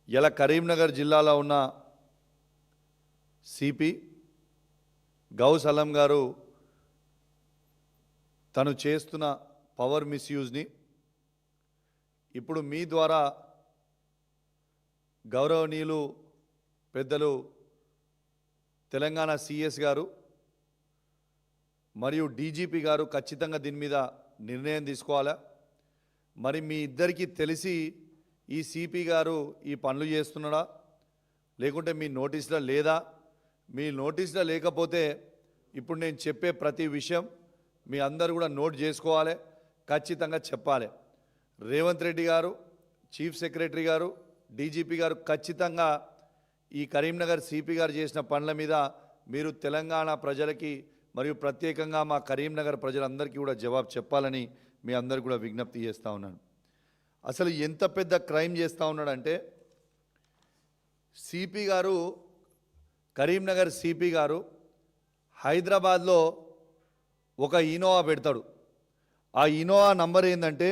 ఇలా కరీంనగర్ జిల్లాలో ఉన్న సిపి గౌస్ అలం గారు తను చేస్తున్న పవర్ మిస్యూజ్ని ఇప్పుడు మీ ద్వారా గౌరవనీయులు పెద్దలు తెలంగాణ సిఎస్ గారు మరియు డీజీపీ గారు ఖచ్చితంగా దీని మీద నిర్ణయం తీసుకోవాలా. మరి మీ ఇద్దరికీ తెలిసి ఈ సిపి గారు ఈ పనులు చేస్తున్నాడా లేకుంటే మీ నోటీసులో లేదా? మీ నోటీసులో లేకపోతే ఇప్పుడు నేను చెప్పే ప్రతి విషయం మీ అందరూ కూడా నోట్ చేసుకోవాలి, ఖచ్చితంగా చెప్పాలి. రేవంత్ రెడ్డి గారు, చీఫ్ సెక్రటరీ గారు, డీజీపీ గారు ఖచ్చితంగా ఈ కరీంనగర్ సిపి గారు చేసిన పనుల మీద మీరు తెలంగాణ ప్రజలకి మరియు ప్రత్యేకంగా మా కరీంనగర్ ప్రజలందరికీ కూడా జవాబు చెప్పాలని మీ అందరు కూడా విజ్ఞప్తి చేస్తూ ఉన్నాను. అసలు ఎంత పెద్ద క్రైమ్ చేస్తూ ఉన్నాడంటే సిపి గారు, కరీంనగర్ సిపి గారు హైదరాబాద్లో ఒక ఇనోవా పెడతాడు. ఆ ఇనోవా నంబర్ ఏంటంటే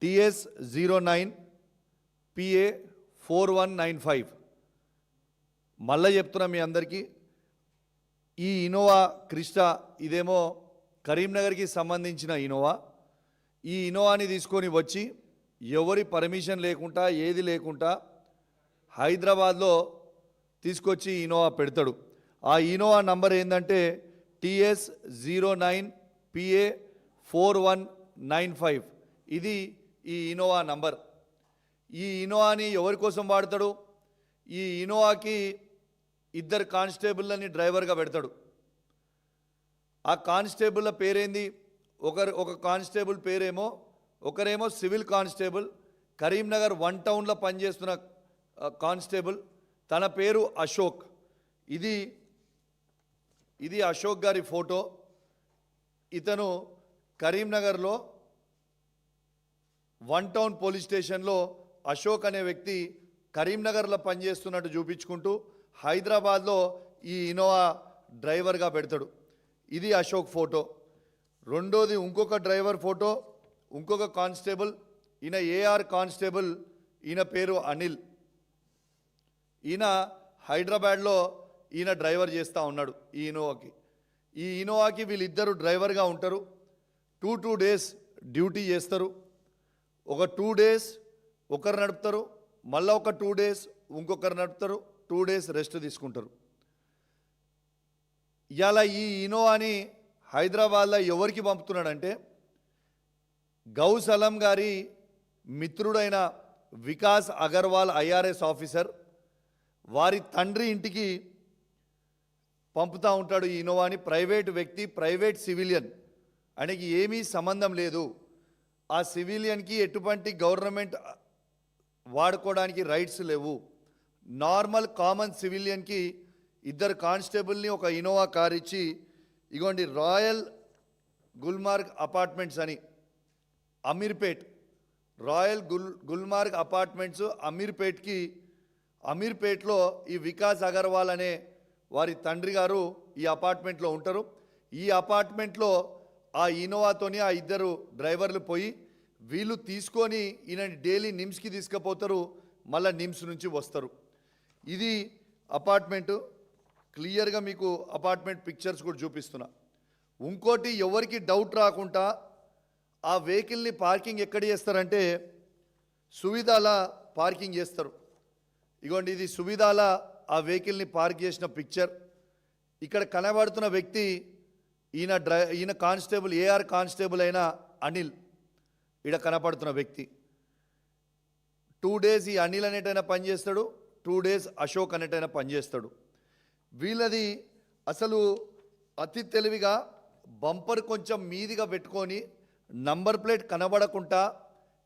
TS09PA4195. మళ్ళీ చెప్తున్నా మీ అందరికీ, ఈ ఇనోవా క్రిస్టా ఇదేమో కరీంనగర్కి సంబంధించిన ఇనోవా. ఈ ఇనోవాని తీసుకొని వచ్చి ఎవరి పర్మిషన్ లేకుండా ఏది లేకుండా హైదరాబాద్లో తీసుకొచ్చి ఇనోవా పెడతాడు. ఆ ఇనోవా నంబర్ ఏంటంటే TS09PA4195. ఇది ఈ ఇనోవా నంబర్. ఈ ఇనోవాని ఎవరి కోసం వాడతాడు? ఈ ఇనోవాకి ఇద్దరు కానిస్టేబుల్ని డ్రైవర్గా పెడతాడు. ఆ కానిస్టేబుల్ల పేరేంది? ఒక కానిస్టేబుల్ పేరేమో, ఒకరేమో సివిల్ కానిస్టేబుల్, కరీంనగర్ 1 టౌన్లో పనిచేస్తున్న కానిస్టేబుల్. తన పేరు అశోక్. ఇది అశోక్ గారి ఫోటో. ఇతను కరీంనగర్లో 1 టౌన్ పోలీస్ స్టేషన్లో అశోక్ అనే వ్యక్తి కరీంనగర్లో పనిచేస్తున్నట్టు చూపించుకుంటూ హైదరాబాద్లో ఈ ఇనోవా డ్రైవర్గా పెడతాడు. ఇది అశోక్ ఫోటో. రెండోది ఇంకొక డ్రైవర్ ఫోటో, ఇంకొక కానిస్టేబుల్. ఈయన ఏఆర్ కానిస్టేబుల్. ఈయన పేరు అనిల్. ఈయన హైదరాబాద్లో ఈయన డ్రైవర్ చేస్తూ ఉన్నాడు ఈ ఇనోవాకి. వీళ్ళిద్దరు డ్రైవర్గా ఉంటారు. 2 డేస్ డ్యూటీ చేస్తారు. ఒక 2 డేస్ ఒకరు నడుపుతారు, మళ్ళీ ఒక 2 డేస్ ఇంకొకరు నడుపుతారు, 2 డేస్ రెస్ట్ తీసుకుంటారు. ఇవాళ ఈ ఇనోవాని హైదరాబాద్లో ఎవరికి పంపుతున్నాడంటే గౌస్ అలం గారి మిత్రుడైన వికాస్ అగర్వాల్ IRS ఆఫీసర్ వారి తండ్రి ఇంటికి పంపుతూ ఉంటాడు ఈ ఇనోవాని. ప్రైవేట్ వ్యక్తి, ప్రైవేట్ సివిలియన్, ఆయనకి ఏమీ సంబంధం లేదు. ఆ సివిలియన్కి ఎటువంటి గవర్నమెంట్ వాడుకోవడానికి రైట్స్ లేవు. నార్మల్ కామన్ సివిలియన్కి ఇద్దరు కానిస్టేబుల్ని ఒక ఇనోవా కార్ ఇచ్చి, ఇగోండి రాయల్ గుల్మార్గ్ అపార్ట్మెంట్స్ అని అమీర్పేట్, రాయల్ గుల్మార్గ్ అపార్ట్మెంట్స్ అమీర్పేట్లో ఈ వికాస్ అగర్వాల్ అనే వారి తండ్రి గారు ఈ అపార్ట్మెంట్లో ఉంటారు. ఈ అపార్ట్మెంట్లో ఆ ఇనోవాతోని ఆ ఇద్దరు డ్రైవర్లు పోయి వీళ్ళు తీసుకొని ఈయన డైలీ నిమ్స్కి తీసుకుపోతారు, మళ్ళీ నిమ్స్ నుంచి వస్తారు. ఇది అపార్ట్మెంటు. క్లియర్గా మీకు అపార్ట్మెంట్ పిక్చర్స్ కూడా చూపిస్తున్నా. ఇంకోటి ఎవరికి డౌట్ రాకుండా ఆ వెహికల్ని పార్కింగ్ ఎక్కడ చేస్తారంటే సువిధాల పార్కింగ్ చేస్తారు. ఇగోండి ఇది సువిధాల ఆ వెహికల్ని పార్క్ చేసిన పిక్చర్. ఇక్కడ కనబడుతున్న వ్యక్తి ఈయన కానిస్టేబుల్, ఏఆర్ కానిస్టేబుల్ అయిన అనిల్. ఇక్కడ కనపడుతున్న వ్యక్తి 2 డేస్ ఈ అనిల్ అనేటైనా పనిచేస్తాడు, 2 డేస్ అశోక్ అనేటైనా పనిచేస్తాడు. వీళ్ళది అసలు అతి తెలివిగా బంపర్ కొంచెం మీదిగా పెట్టుకొని నంబర్ ప్లేట్ కనబడకుండా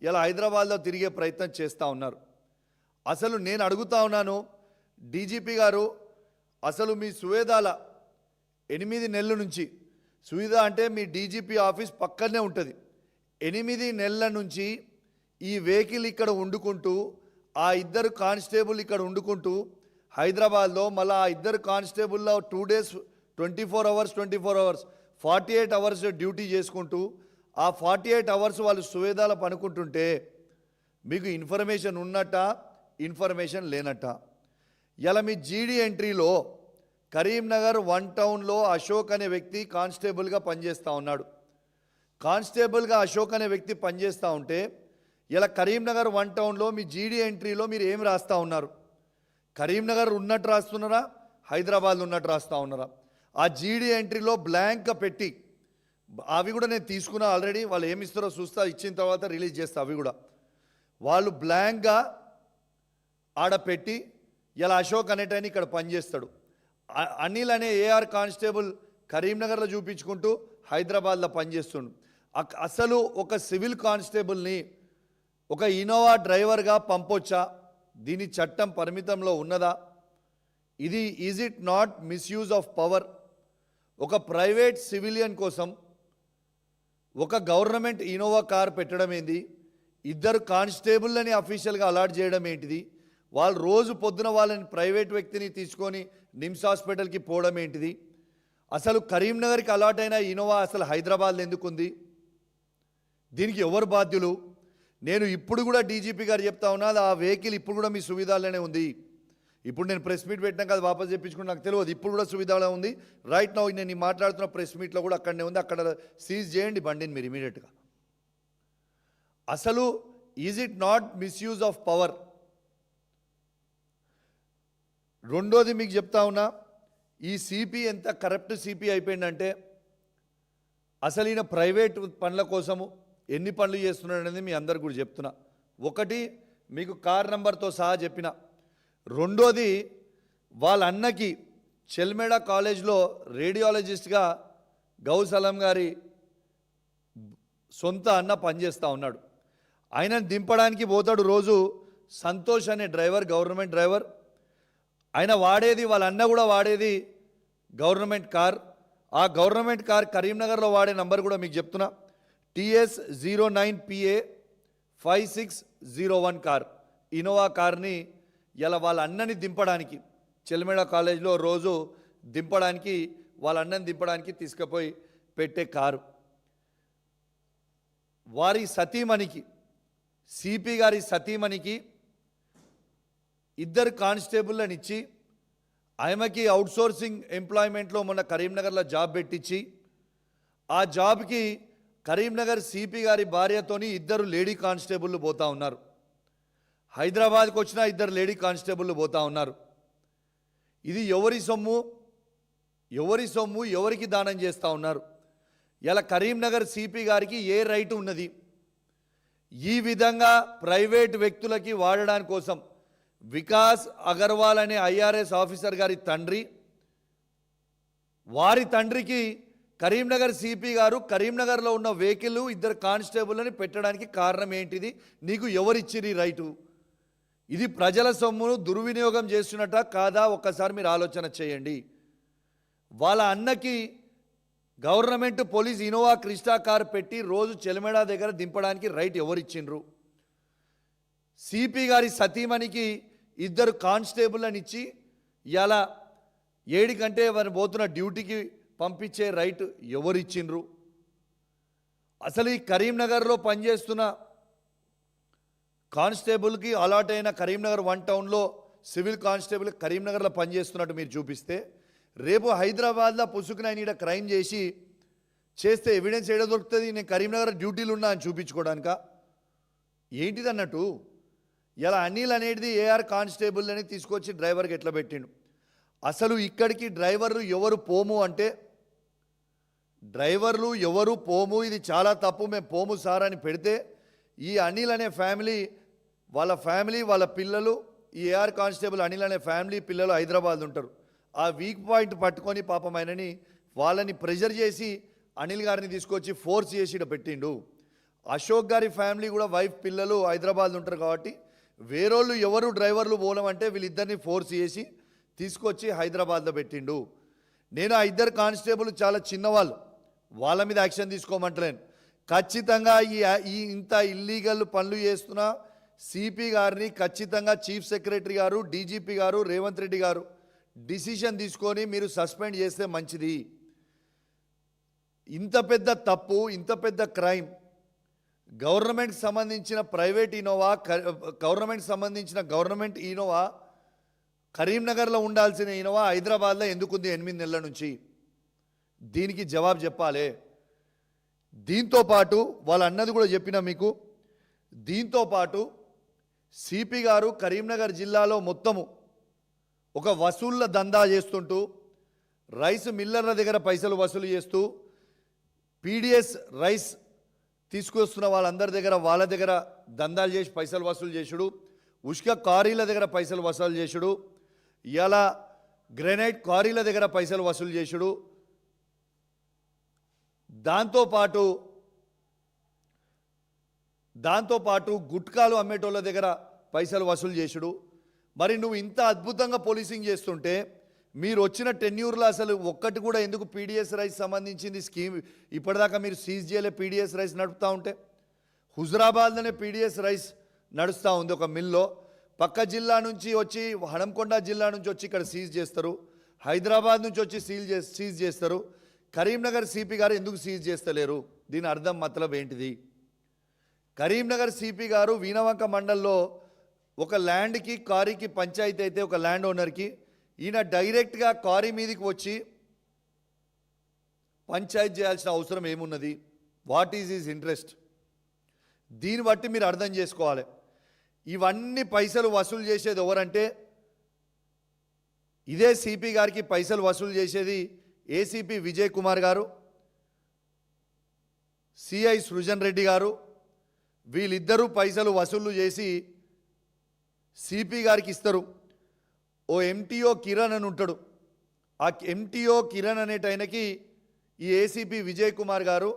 ఇలా హైదరాబాద్లో తిరిగే ప్రయత్నం చేస్తూ ఉన్నారు. అసలు నేను అడుగుతా ఉన్నాను డీజీపీ గారు, అసలు మీ సువేదాల 8 నెలల నుంచి, సువేదా అంటే మీ డీజీపీ ఆఫీస్ పక్కనే ఉంటుంది, 8 నెలల నుంచి ఈ వెహికల్ ఇక్కడ వండుకుంటూ ఆ ఇద్దరు కానిస్టేబుల్ ఇక్కడ వండుకుంటూ హైదరాబాద్లో మళ్ళీ ఆ ఇద్దరు కానిస్టేబుల్లో 2 డేస్ 24 అవర్స్ 48 అవర్స్ డ్యూటీ చేసుకుంటూ ఆ 48 అవర్స్ వాళ్ళు సువేదాల పనుకుంటుంటే మీకు ఇన్ఫర్మేషన్ ఉన్నట్ట ఇన్ఫర్మేషన్ లేనట్ట. ఇలా మీ జీడీ ఎంట్రీలో కరీంనగర్ 1 టౌన్లో అశోక్ అనే వ్యక్తి కానిస్టేబుల్గా పనిచేస్తూ ఉన్నాడు. కానిస్టేబుల్గా అశోక్ అనే వ్యక్తి పనిచేస్తూ ఉంటే ఇలా కరీంనగర్ 1 టౌన్లో మీ జీడీ ఎంట్రీలో మీరు ఏం రాస్తూ ఉన్నారు? కరీంనగర్ ఉన్నట్టు రాస్తున్నారా, హైదరాబాద్ ఉన్నట్టు రాస్తూ ఉన్నారా? ఆ జీడీ ఎంట్రీలో బ్లాంక్ పెట్టి, అవి కూడా నేను తీసుకున్నా ఆల్రెడీ, వాళ్ళు ఏమి ఇస్తారో చూస్తా, ఇచ్చిన తర్వాత రిలీజ్ చేస్తా. అవి కూడా వాళ్ళు బ్లాంక్గా ఆడ పెట్టి ఇలా అశోక్ అనేటైనా ఇక్కడ పనిచేస్తాడు, అనిల్ అనే ఏఆర్ కానిస్టేబుల్ కరీంనగర్లో చూపించుకుంటూ హైదరాబాద్లో పనిచేస్తుండు. అసలు ఒక సివిల్ కానిస్టేబుల్ని ఒక ఇన్నోవా డ్రైవర్గా పంపొచ్చా? దీని చట్టం పరిమితంలో ఉన్నదా? ఇది is it not misuse of power? ఒక ప్రైవేట్ సివిలియన్ కోసం ఒక గవర్నమెంట్ ఇన్నోవా కార్ పెట్టడం ఏంది? 2 కానిస్టేబుల్ని అఫీషియల్గా అలాట్ చేయడం ఏంటిది? వాళ్ళు రోజు పొద్దున వాళ్ళని ప్రైవేట్ వ్యక్తిని తీసుకొని నిమ్స్ హాస్పిటల్కి పోవడం ఏంటిది? అసలు కరీంనగర్కి అలాట్ అయిన ఇన్నోవా అసలు హైదరాబాద్లో ఎందుకుంది? దీనికి ఎవరు బాధ్యులు? నేను ఇప్పుడు కూడా డీజీపీ గారు చెప్తా ఉన్నా, ఆ వెహికల్ ఇప్పుడు కూడా మీ సువిధాలోనే ఉంది. ఇప్పుడు నేను ప్రెస్ మీట్ పెట్టినాక అది వాపస్ చెప్పించుకుంటే నాకు తెలియదు, ఇప్పుడు కూడా సువిధాలో ఉంది. రైట్ నౌ నేను మాట్లాడుతున్న ప్రెస్ మీట్లో కూడా అక్కడనే ఉంది. అక్కడ సీజ్ చేయండి బండిని మీరు ఇమీడియట్గా. అసలు is it not misuse of power? రెండోది మీకు చెప్తా ఉన్నా, ఈ సిపి ఎంత కరప్ట్ సిపి అయిపోయిందంటే, అసలు ఈయన ప్రైవేట్ పనుల కోసము ఎన్ని పనులు చేస్తున్నాడనేది మీ అందరికి కూడా చెప్తున్నా. ఒకటి మీకు కార్ నంబర్తో సహా చెప్పిన. రెండోది వాళ్ళ అన్నకి చెల్మేడ కాలేజ్లో రేడియాలజిస్ట్గా గౌసలం గారి సొంత అన్న పనిచేస్తూ ఉన్నాడు. ఆయనను దింపడానికి పోతాడు రోజు సంతోష్ అనే డ్రైవర్, గవర్నమెంట్ డ్రైవర్. ఆయన వాడేది, వాళ్ళ అన్న కూడా వాడేది గవర్నమెంట్ కార్. ఆ గవర్నమెంట్ కార్ కరీంనగర్లో వాడే నంబర్ కూడా మీకు చెప్తున్నా, TS09PA 5601 కార్, ఇన్నోవా కార్ని ఇలా వాళ్ళ అన్నని దింపడానికి చెల్మేడ కాలేజ్లో రోజు దింపడానికి, వాళ్ళ అన్నని దింపడానికి తీసుకుపోయి పెట్టే కారు. వారి సతీమణికి, సిపి గారి సతీమణికి 2 కానిస్టేబుల్ని ఇచ్చి ఆమెకి అవుట్సోర్సింగ్ ఎంప్లాయ్మెంట్లో మొన్న కరీంనగర్లో జాబ్ పెట్టించి, ఆ జాబ్కి కరీంనగర్ సిపి గారి భార్యతోని 2 లేడీ కానిస్టేబుళ్ళు పోతా ఉన్నారు. హైదరాబాద్కి వచ్చిన 2 లేడీ కానిస్టేబుళ్ళు పోతా ఉన్నారు. ఇది ఎవరి సొమ్ము? ఎవరికి దానం చేస్తూ ఉన్నారు? ఇలా కరీంనగర్ సిపి గారికి ఏ రైట్ ఉన్నది? ఈ విధంగా ప్రైవేట్ వ్యక్తులకి వాడడానికి కోసం వికాస్ అగర్వాల్ అనే IRS ఆఫీసర్ గారి తండ్రి, వారి తండ్రికి కరీంనగర్ సిపి గారు కరీంనగర్లో ఉన్న వెహికల్ 2 కానిస్టేబుల్ని పెట్టడానికి కారణం ఏంటిది? నీకు ఎవరిచ్చిరి రైటు? ఇది ప్రజల సొమ్మును దుర్వినియోగం చేస్తున్నట్ట కాదా? ఒక్కసారి మీరు ఆలోచన చేయండి. వాళ్ళ అన్నకి government police Innova Crysta car పెట్టి రోజు చెలమేడ దగ్గర దింపడానికి రైట్ ఎవరిచ్చిండ్రు? సిపి గారి సతీమణికి 2 కానిస్టేబుల్ని ఇచ్చి ఇలా 7 గంటే వారిని పోతున్న డ్యూటీకి పంపించే రైట్ ఎవరిచ్చిండ్రు? అసలు ఈ కరీంనగర్లో పనిచేస్తున్న కానిస్టేబుల్కి అలాట్ అయిన కరీంనగర్ 1 టౌన్లో సివిల్ కానిస్టేబుల్ కరీంనగర్లో పనిచేస్తున్నట్టు మీరు చూపిస్తే, రేపు హైదరాబాద్లో పుసుకుని ఆయన ఇక్కడ క్రైమ్ చేస్తే ఎవిడెన్స్ ఏడ దొరుకుతుంది? నేను కరీంనగర్ డ్యూటీలు ఉన్నా అని చూపించుకోవడానిక? ఏంటిది అన్నట్టు? ఇలా అనిల్ అనేది ఏఆర్ కానిస్టేబుల్ అని తీసుకొచ్చి డ్రైవర్కి ఎట్లా పెట్టిండు? అసలు ఇక్కడికి డ్రైవర్లు ఎవరు పోము అంటే, డ్రైవర్లు ఎవరు పోము, ఇది చాలా తప్పు, మేము పోము సార్ అని పెడితే, ఈ అనిల్ అనే ఫ్యామిలీ, వాళ్ళ పిల్లలు, ఈ ఏఆర్ కానిస్టేబుల్ అనిల్ అనే ఫ్యామిలీ పిల్లలు హైదరాబాద్ ఉంటారు. ఆ వీక్ పాయింట్ పట్టుకొని పాపం ఆయనని వాళ్ళని ప్రెషర్ చేసి అనిల్ గారిని తీసుకొచ్చి ఫోర్స్ చేసి ఇక్కడ పెట్టిండు. అశోక్ గారి ఫ్యామిలీ కూడా వైఫ్ పిల్లలు హైదరాబాద్ ఉంటారు కాబట్టి వేరోళ్ళు ఎవరు డ్రైవర్లు పోవడం వీళ్ళిద్దరిని ఫోర్స్ చేసి తీసుకొచ్చి హైదరాబాద్లో పెట్టిండు. నేను ఆ 2 కానిస్టేబుల్ చాలా చిన్నవాళ్ళు, వాళ్ళ మీద యాక్షన్ తీసుకోమంటలేను. ఖచ్చితంగా ఈ ఇంత ఇల్లీగల్ పనులు చేస్తున్న సిపి గారిని ఖచ్చితంగా చీఫ్ సెక్రటరీ గారు, డీజీపీ గారు, రేవంత్ రెడ్డి గారు డిసిషన్ తీసుకొని మీరు సస్పెండ్ చేస్తే మంచిది. ఇంత పెద్ద తప్పు, ఇంత పెద్ద క్రైమ్ గవర్నమెంట్ సంబంధించిన ప్రైవేట్ ఇనోవా గవర్నమెంట్ సంబంధించిన గవర్నమెంట్ ఇనోవా కరీంనగర్లో ఉండాల్సిన ఇనోవా హైదరాబాద్లో ఎందుకుంది 8 నెలల నుంచి? దీనికి జవాబు చెప్పాలి. దీంతో పాటు వాళ్ళ అన్నది కూడా చెప్పినా మీకు. దీంతో పాటు సిపి గారు కరీంనగర్ జిల్లాలో మొత్తము ఒక వసూళ్ల దందా చేస్తుంటూ రైస్ మిల్లర్ల దగ్గర పైసలు వసూలు చేస్తూ పీడిఎస్ రైస్ తీసుకొస్తున్న వాళ్ళందరి దగ్గర వాళ్ళ దగ్గర దందాలు చేసి పైసలు వసూలు చేసుడు, ఉష్క క్వారీల దగ్గర పైసలు వసూలు చేసుడు, ఇలా గ్రెనైట్ క్వారీల దగ్గర పైసలు వసూలు చేసుడు, దాంతోపాటు గుట్కాలు అమ్మేటోళ్ళ దగ్గర పైసలు వసూలు చేసుడు. మరి నువ్వు ఇంత అద్భుతంగా పోలీసింగ్ చేస్తుంటే మీరు వచ్చిన టెన్యూర్లో అసలు ఒక్కటి కూడా ఎందుకు పీడిఎస్ రైస్ సంబంధించింది స్కీమ్ ఇప్పటిదాకా మీరు సీజ్ చేయలే? పీడిఎస్ రైస్ నడుపుతూ ఉంటే హుజరాబాద్లోనే పీడిఎస్ రైస్ నడుస్తూ ఉంది ఒక మిల్లో. పక్క జిల్లా నుంచి వచ్చి హనంకొండ జిల్లా నుంచి వచ్చి ఇక్కడ సీజ్ చేస్తారు, హైదరాబాద్ నుంచి వచ్చి సీజ్ చేస్తారు. కరీంనగర్ సిపి గారు ఎందుకు సీజ్ చేస్తలేరు? దీని అర్థం మతలబ్ ఏంటిది? కరీంనగర్ సిపి గారు వీణవంక మండల్లో ఒక ల్యాండ్కి కారీకి పంచాయతీ అయితే ఒక ల్యాండ్ ఓనర్కి ఈయన డైరెక్ట్గా కారీ మీదకి వచ్చి పంచాయతీ చేయాల్సిన అవసరం ఏమున్నది? What is his interest? దీన్ని బట్టి మీరు అర్థం చేసుకోవాలి. ఇవన్నీ పైసలు వసూలు చేసేది ఎవరంటే ఇదే సిపి గారికి పైసలు వసూలు చేసేది ఏసీపీ విజయ్ కుమార్ గారు, సిఐ సృజన్ రెడ్డి గారు. వీళ్ళిద్దరూ పైసలు వసూలు చేసి సిపి గారికి ఇస్తారు. ఓ ఎంటీఓ కిరణ్ అని ఉంటాడు. ఆ ఎంటీఓ కిరణ్ అనేటైనకి ఈ ఏసీపీ విజయ్ కుమార్ గారు,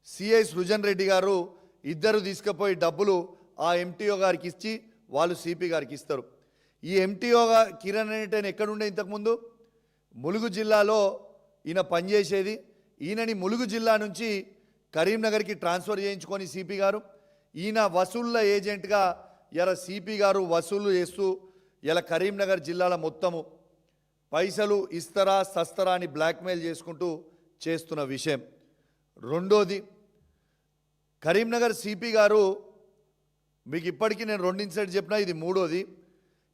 సిఐ సృజన్ రెడ్డి గారు ఇద్దరు తీసుకుపోయి డబ్బులు ఆ ఎంటీఓ గారికి ఇచ్చి వాళ్ళు సిపి గారికి ఇస్తారు. ఈ ఎంటీఓ కిరణ్ అనేటైన ఎక్కడుండే ఇంతకుముందు? ములుగు జిల్లాలో ఈయన పనిచేసేది. ఈయనని ములుగు జిల్లా నుంచి కరీంనగర్కి ట్రాన్స్ఫర్ చేయించుకొని సిపి గారు ఈయన వసూళ్ళ ఏజెంట్గా ఇలా సిపి గారు వసూలు చేస్తూ ఇలా కరీంనగర్ జిల్లాల మొత్తము పైసలు ఇస్తారా సస్తరా అని బ్లాక్మెయిల్ చేసుకుంటూ చేస్తున్న విషయం. రెండోది, కరీంనగర్ సిపి గారు మీకు ఇప్పటికీ నేను 2 ఇన్సిడెంట్ చెప్పినా, ఇది మూడోది.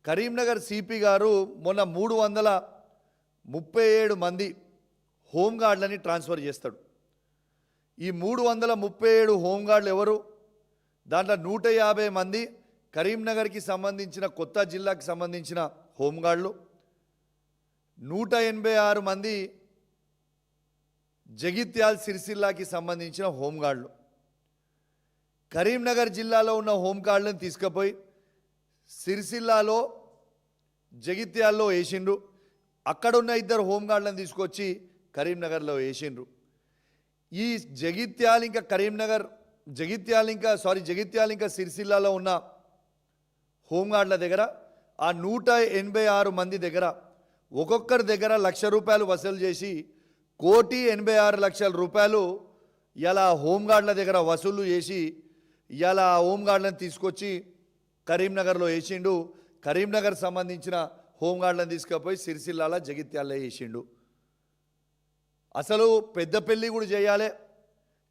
కరీంనగర్ సిపి గారు మొన్న 337 మంది హోంగార్డులని ట్రాన్స్ఫర్ చేస్తాడు. ఈ 337 హోంగార్డులు ఎవరు? దాంట్లో 150 మంది కరీంనగర్కి సంబంధించిన కొత్త జిల్లాకి సంబంధించిన హోంగార్డులు, 186 మంది జగిత్యాల్ సిరిసిల్లాకి సంబంధించిన హోంగార్డులు. కరీంనగర్ జిల్లాలో ఉన్న హోంగార్డులను తీసుకుపోయి సిరిసిల్లాలో జగిత్యాల్లో వేసిండ్రు. అక్కడున్న 2 హోంగార్డులను తీసుకొచ్చి కరీంనగర్లో వేసిండ్రు. ఈ జగిత్యాల ఇంకా సిరిసిల్లాలో ఉన్న హోంగార్డుల దగ్గర ఆ 186 మంది దగ్గర ఒక్కొక్కరి దగ్గర ₹1,00,000 వసూలు చేసి 1,86,00,000 రూపాయలు ఇలా హోంగార్డుల దగ్గర వసూలు చేసి ఇలా హోంగార్డులను తీసుకొచ్చి కరీంనగర్లో వేసిండు. కరీంనగర్ సంబంధించిన హోంగార్డులను తీసుకుపోయి సిరిసిల్లాల జగిత్యాల్లో వేసిండు. అసలు పెద్దపల్లి కూడా చేయాలి,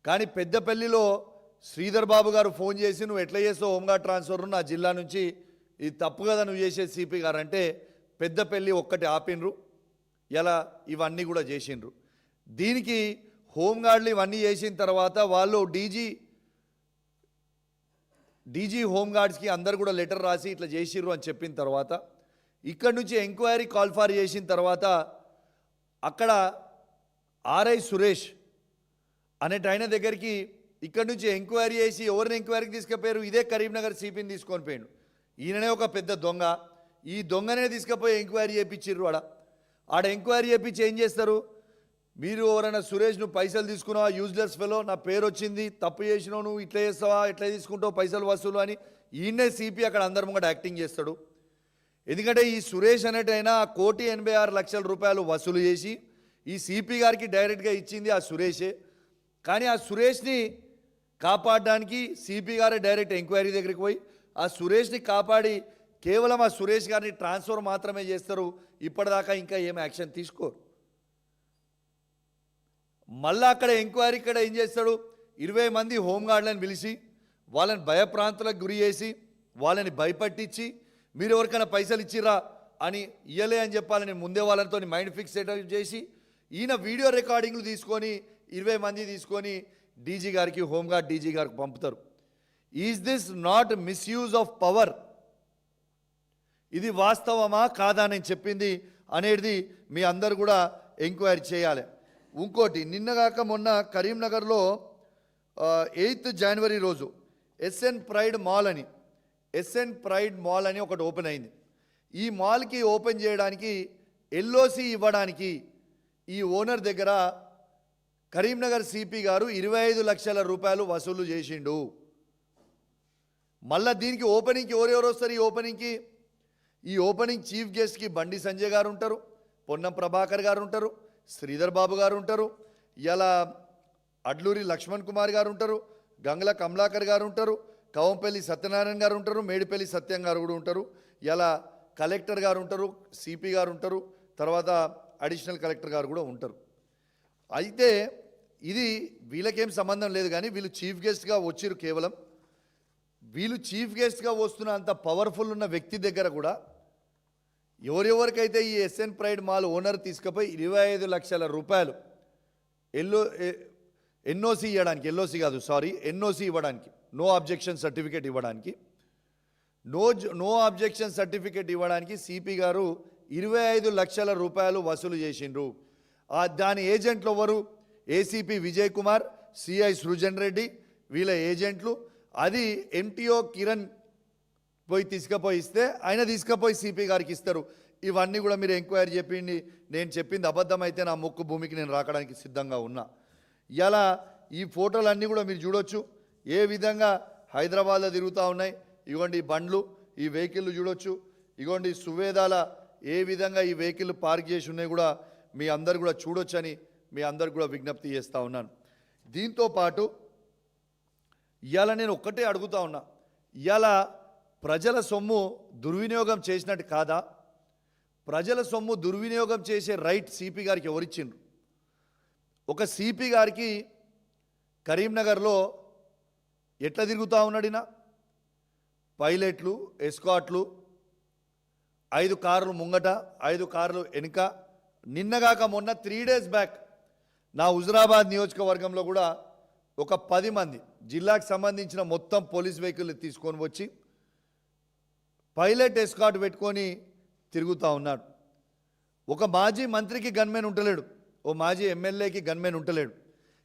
కానీ పెద్దపల్లిలో శ్రీధర్ బాబు గారు ఫోన్ చేసి నువ్వు ఎట్లా చేస్తావు హోంగార్డ్ ట్రాన్స్ఫర్ నా జిల్లా నుంచి, ఇది తప్పు కదా నువ్వు చేసేది సిపి గారు అంటే పెద్దపల్లి ఒక్కటి ఆపినరు. ఇలా ఇవన్నీ కూడా చేసిండ్రు. దీనికి హోంగార్డులు ఇవన్నీ చేసిన తర్వాత వాళ్ళు డీజీ హోంగార్డ్స్కి అందరు కూడా లెటర్ రాసి ఇట్లా చేసిర్రు అని చెప్పిన తర్వాత ఇక్కడ నుంచి ఎంక్వైరీ కాల్ ఫార్ చేసిన తర్వాత అక్కడ ఆర్ఐ సురేష్ అనేటైన దగ్గరికి ఇక్కడ నుంచి ఎంక్వైరీ చేసి ఎవరిని ఎంక్వైరీకి తీసుకుపోయారు? ఇదే కరీంనగర్ సిపిని తీసుకొని పోయాడు. ఈయననే ఒక పెద్ద దొంగ. ఈ దొంగనే తీసుకుపోయి ఎంక్వైరీ చేయించిర్రు. ఆడ ఎంక్వైరీ చేయించి ఏం చేస్తారు? మీరు ఎవరైనా సురేష్ నువ్వు పైసలు తీసుకున్నావా, యూజ్లెస్ ఫెలో, నా పేరు వచ్చింది, తప్పు చేసినావు, నువ్వు ఇట్లా చేస్తావా, ఎట్లా తీసుకుంటావు పైసలు వసూలు అని ఈయనే సిపి అక్కడ అందరి ముంగట యాక్టింగ్ చేస్తాడు. ఎందుకంటే ఈ సురేష్ అనేటైనా 1,86,00,000 రూపాయలు వసూలు చేసి ఈ సిపి గారికి డైరెక్ట్గా ఇచ్చింది ఆ సురేషే. కానీ ఆ సురేష్ని కాపాడడానికి సిపి గారే డైరెక్ట్ ఎంక్వైరీ దగ్గరికి పోయి ఆ సురేష్ని కాపాడి కేవలం ఆ సురేష్ గారిని ట్రాన్స్ఫర్ మాత్రమే చేస్తారు. ఇప్పటిదాకా ఇంకా ఏం యాక్షన్ తీసుకోరు. మళ్ళీ అక్కడ ఎంక్వైరీ ఇక్కడ ఏం చేస్తాడు? 20 మంది హోంగార్డులను పిలిచి వాళ్ళని భయప్రాంతులకు గురి చేసి వాళ్ళని భయపట్టించి మీరు ఎవరికైనా పైసలు ఇచ్చిరా అని ఇయ్యలే అని చెప్పాలని ముందే వాళ్ళతో మైండ్ ఫిక్స్ చేసి ఈయన వీడియో రికార్డింగ్లు తీసుకొని 20 మంది తీసుకొని డీజీ గారికి హోంగార్డ్ డీజీ గారికి పంపుతారు. Is this not misuse of power? ఇది వాస్తవమా కాదా నేను చెప్పింది అనేది మీ అందరు కూడా ఎంక్వైరీ చేయాలి. ఇంకోటి నిన్నగాక మొన్న కరీంనగర్లో 8th జనవరి రోజు ఎస్ఎన్ ప్రైడ్ మాల్ అని ఒకటి ఓపెన్ అయింది. ఈ మాల్కి ఓపెన్ చేయడానికి ఎల్ఓసి ఇవ్వడానికి ఈ ఓనర్ దగ్గర కరీంనగర్ సిపి గారు 25 లక్షల రూపాయలు వసూలు చేసిండు. మళ్ళా దీనికి ఓపెనింగ్కి ఎవరెవరు వస్తారు? ఈ ఓపెనింగ్ చీఫ్ గెస్ట్కి బండి సంజయ్ గారు ఉంటారు, పొన్నం ప్రభాకర్ గారు ఉంటారు, శ్రీధర్ బాబు గారు ఉంటారు, ఇలా అడ్లూరి లక్ష్మణ్ కుమార్ గారు ఉంటారు, గంగల కమలాకర్ గారు ఉంటారు, కవంపల్లి సత్యనారాయణ గారు ఉంటారు, మేడిపల్లి సత్యం గారు కూడా ఉంటారు, ఇలా కలెక్టర్ గారు ఉంటారు, సిపి గారు ఉంటారు, తర్వాత అడిషనల్ కలెక్టర్ గారు కూడా ఉంటారు. అయితే ఇది వీళ్ళకేం సంబంధం లేదు, కానీ వీళ్ళు చీఫ్ గెస్ట్గా వచ్చిరు. కేవలం వీళ్ళు చీఫ్ గెస్ట్గా వస్తున్న అంత పవర్ఫుల్ ఉన్న వ్యక్తి దగ్గర కూడా ఎవరెవరికైతే ఈ ఎస్ఎన్ ప్రైడ్ మాల్ ఓనర్ తీసుకుపోయి 25 లక్షల రూపాయలు ఎన్ఓసి ఇవ్వడానికి నో అబ్జెక్షన్ సర్టిఫికేట్ ఇవ్వడానికి సిపి గారు 25 లక్షల రూపాయలు వసూలు చేసిండ్రు. దాని ఏజెంట్లు ఎవరు? ఏసీపీ విజయ్ కుమార్, సిఐ సృజన్ రెడ్డి, వీళ్ళ ఏజెంట్లు. అది ఎంటీఓ కిరణ్ తీసుకుపోయి ఇస్తే ఆయన తీసుకుపోయి సిపి గారికి ఇస్తారు. ఇవన్నీ కూడా మీరు ఎంక్వైరీ చెప్పింది. నేను చెప్పింది అబద్ధం అయితే నా ముక్కు భూమికి నేను రాకడానికి సిద్ధంగా ఉన్నా. ఇలా ఈ ఫోటోలన్నీ కూడా మీరు చూడొచ్చు ఏ విధంగా హైదరాబాద్లో తిరుగుతూ ఉన్నాయి. ఇగోండి ఈ బండ్లు, ఈ వెహికల్లు చూడొచ్చు. ఇగోండి సువేదాల ఏ విధంగా ఈ వెహికల్ పార్క్ చేసి ఉన్నాయి కూడా మీ అందరు కూడా చూడొచ్చని మీ అందరికి కూడా విజ్ఞప్తి చేస్తూ ఉన్నాను. దీంతో పాటు ఇవాళ నేను ఒక్కటే అడుగుతా ఉన్నా, ఇవాళ ప్రజల సొమ్ము దుర్వినియోగం చేసినట్టు కాదా? ప్రజల సొమ్ము దుర్వినియోగం చేసే రైట్ సిపి గారికి ఎవరిచ్చిండ్రు? ఒక సిపి గారికి కరీంనగర్లో ఎట్లా తిరుగుతూ ఉన్నాడిన? పైలట్లు, ఎస్కాట్లు, 5 కార్లు ముంగట, 5 కార్లు వెనుక. నిన్నగాక మొన్న 3 days బ్యాక్ నా హుజురాబాద్ నియోజకవర్గంలో కూడా ఒక 10 మంది జిల్లాకు సంబంధించిన మొత్తం పోలీస్ వెహికల్ తీసుకొని వచ్చి పైలట్ ఎస్కాట్ పెట్టుకొని తిరుగుతూ ఉన్నాడు. ఒక మాజీ మంత్రికి గన్మెన్ ఉంటలేడు, ఓ మాజీ ఎమ్మెల్యేకి గన్మెన్ ఉంటలేడు,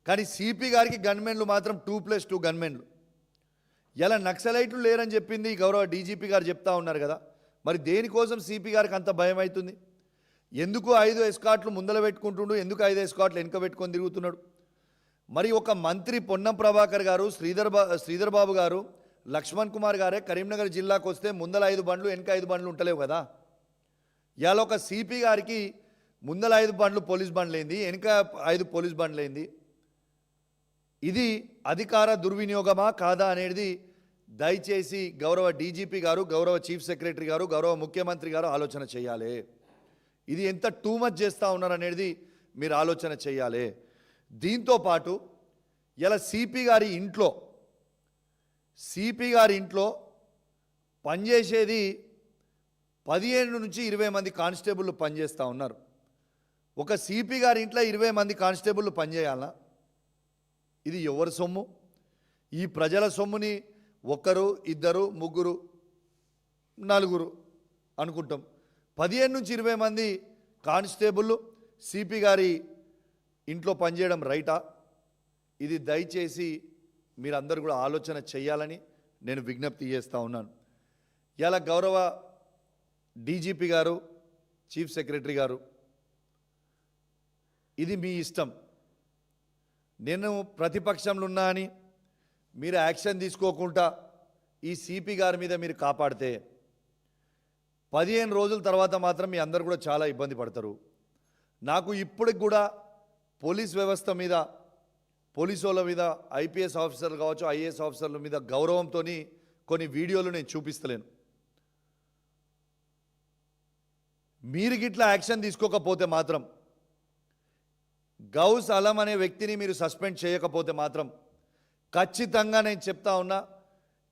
కానీ సిపి గారికి గన్మెన్లు మాత్రం 2+2 గన్మెన్లు. ఇలా నక్సలైట్లు లేరని చెప్పింది గౌరవ డీజీపీ గారు చెప్తా ఉన్నారు కదా. మరి దేనికోసం సిపి గారికి అంత భయం అవుతుంది? ఎందుకు 5 ఎస్కాట్లు ముందల పెట్టుకుంటుండు? ఎందుకు 5 ఎస్కాట్లు వెనుక పెట్టుకొని తిరుగుతున్నాడు? మరి ఒక మంత్రి పొన్నం ప్రభాకర్ గారు, శ్రీధర్ బాబు గారు, లక్ష్మణ్ కుమార్ గారే కరీంనగర్ జిల్లాకు వస్తే ముందల 5 బండ్లు వెనుక 5 బండ్లు ఉంటలేవు కదా. ఇవాళ ఒక సిపి గారికి ముందల 5 బండ్లు పోలీస్ బండ్లేంది, వెనుక 5 పోలీస్ బండ్లేంది? ఇది అధికార దుర్వినియోగమా కాదా అనేది దయచేసి గౌరవ డీజీపీ గారు, గౌరవ చీఫ్ సెక్రటరీ గారు, గౌరవ ముఖ్యమంత్రి గారు ఆలోచన చేయాలి. ఇది ఎంత టూ మచ్ చేస్తూ ఉన్నారనేది మీరు ఆలోచన చేయాలి. దీంతో పాటు ఇలా సిపి గారి ఇంట్లో పనిచేసేది 15 నుంచి 20 మంది కానిస్టేబుల్ పనిచేస్తూ ఉన్నారు. ఒక సిపి గారి ఇంట్లో 20 మంది కానిస్టేబుల్ పనిచేయాలా? ఇది ఎవరి సొమ్ము? ఈ ప్రజల సొమ్ముని 1, 2, 3, 4 అనుకుంటాం. 15 నుంచి 20 మంది కానిస్టేబుల్ సిపి గారి ఇంట్లో పనిచేయడం రైటా? ఇది దయచేసి మీరందరూ కూడా ఆలోచన చేయాలని నేను విజ్ఞప్తి చేస్తూ ఉన్నాను. ఇలా గౌరవ డీజీపీ గారు, చీఫ్ సెక్రటరీ గారు, ఇది మీ ఇష్టం. నేను ప్రతిపక్షంలో ఉన్నా అని మీరు యాక్షన్ తీసుకోకుండా ఈ సిపి గారి మీద మీరు కాపాడితే 15 రోజుల తర్వాత మాత్రం మీ అందరు కూడా చాలా ఇబ్బంది పడతారు. నాకు ఇప్పటికి కూడా పోలీస్ వ్యవస్థ మీద, పోలీసు వాళ్ళ మీద, ఐపీఎస్ ఆఫీసర్లు కావచ్చు, ఐఏఎస్ ఆఫీసర్ల మీద గౌరవంతో కొన్ని వీడియోలు నేను చూపిస్తలేను. మీరు గిట్లా యాక్షన్ తీసుకోకపోతే మాత్రం, గౌస్ అలం అనే వ్యక్తిని మీరు సస్పెండ్ చేయకపోతే మాత్రం ఖచ్చితంగా నేను చెప్తా ఉన్నా,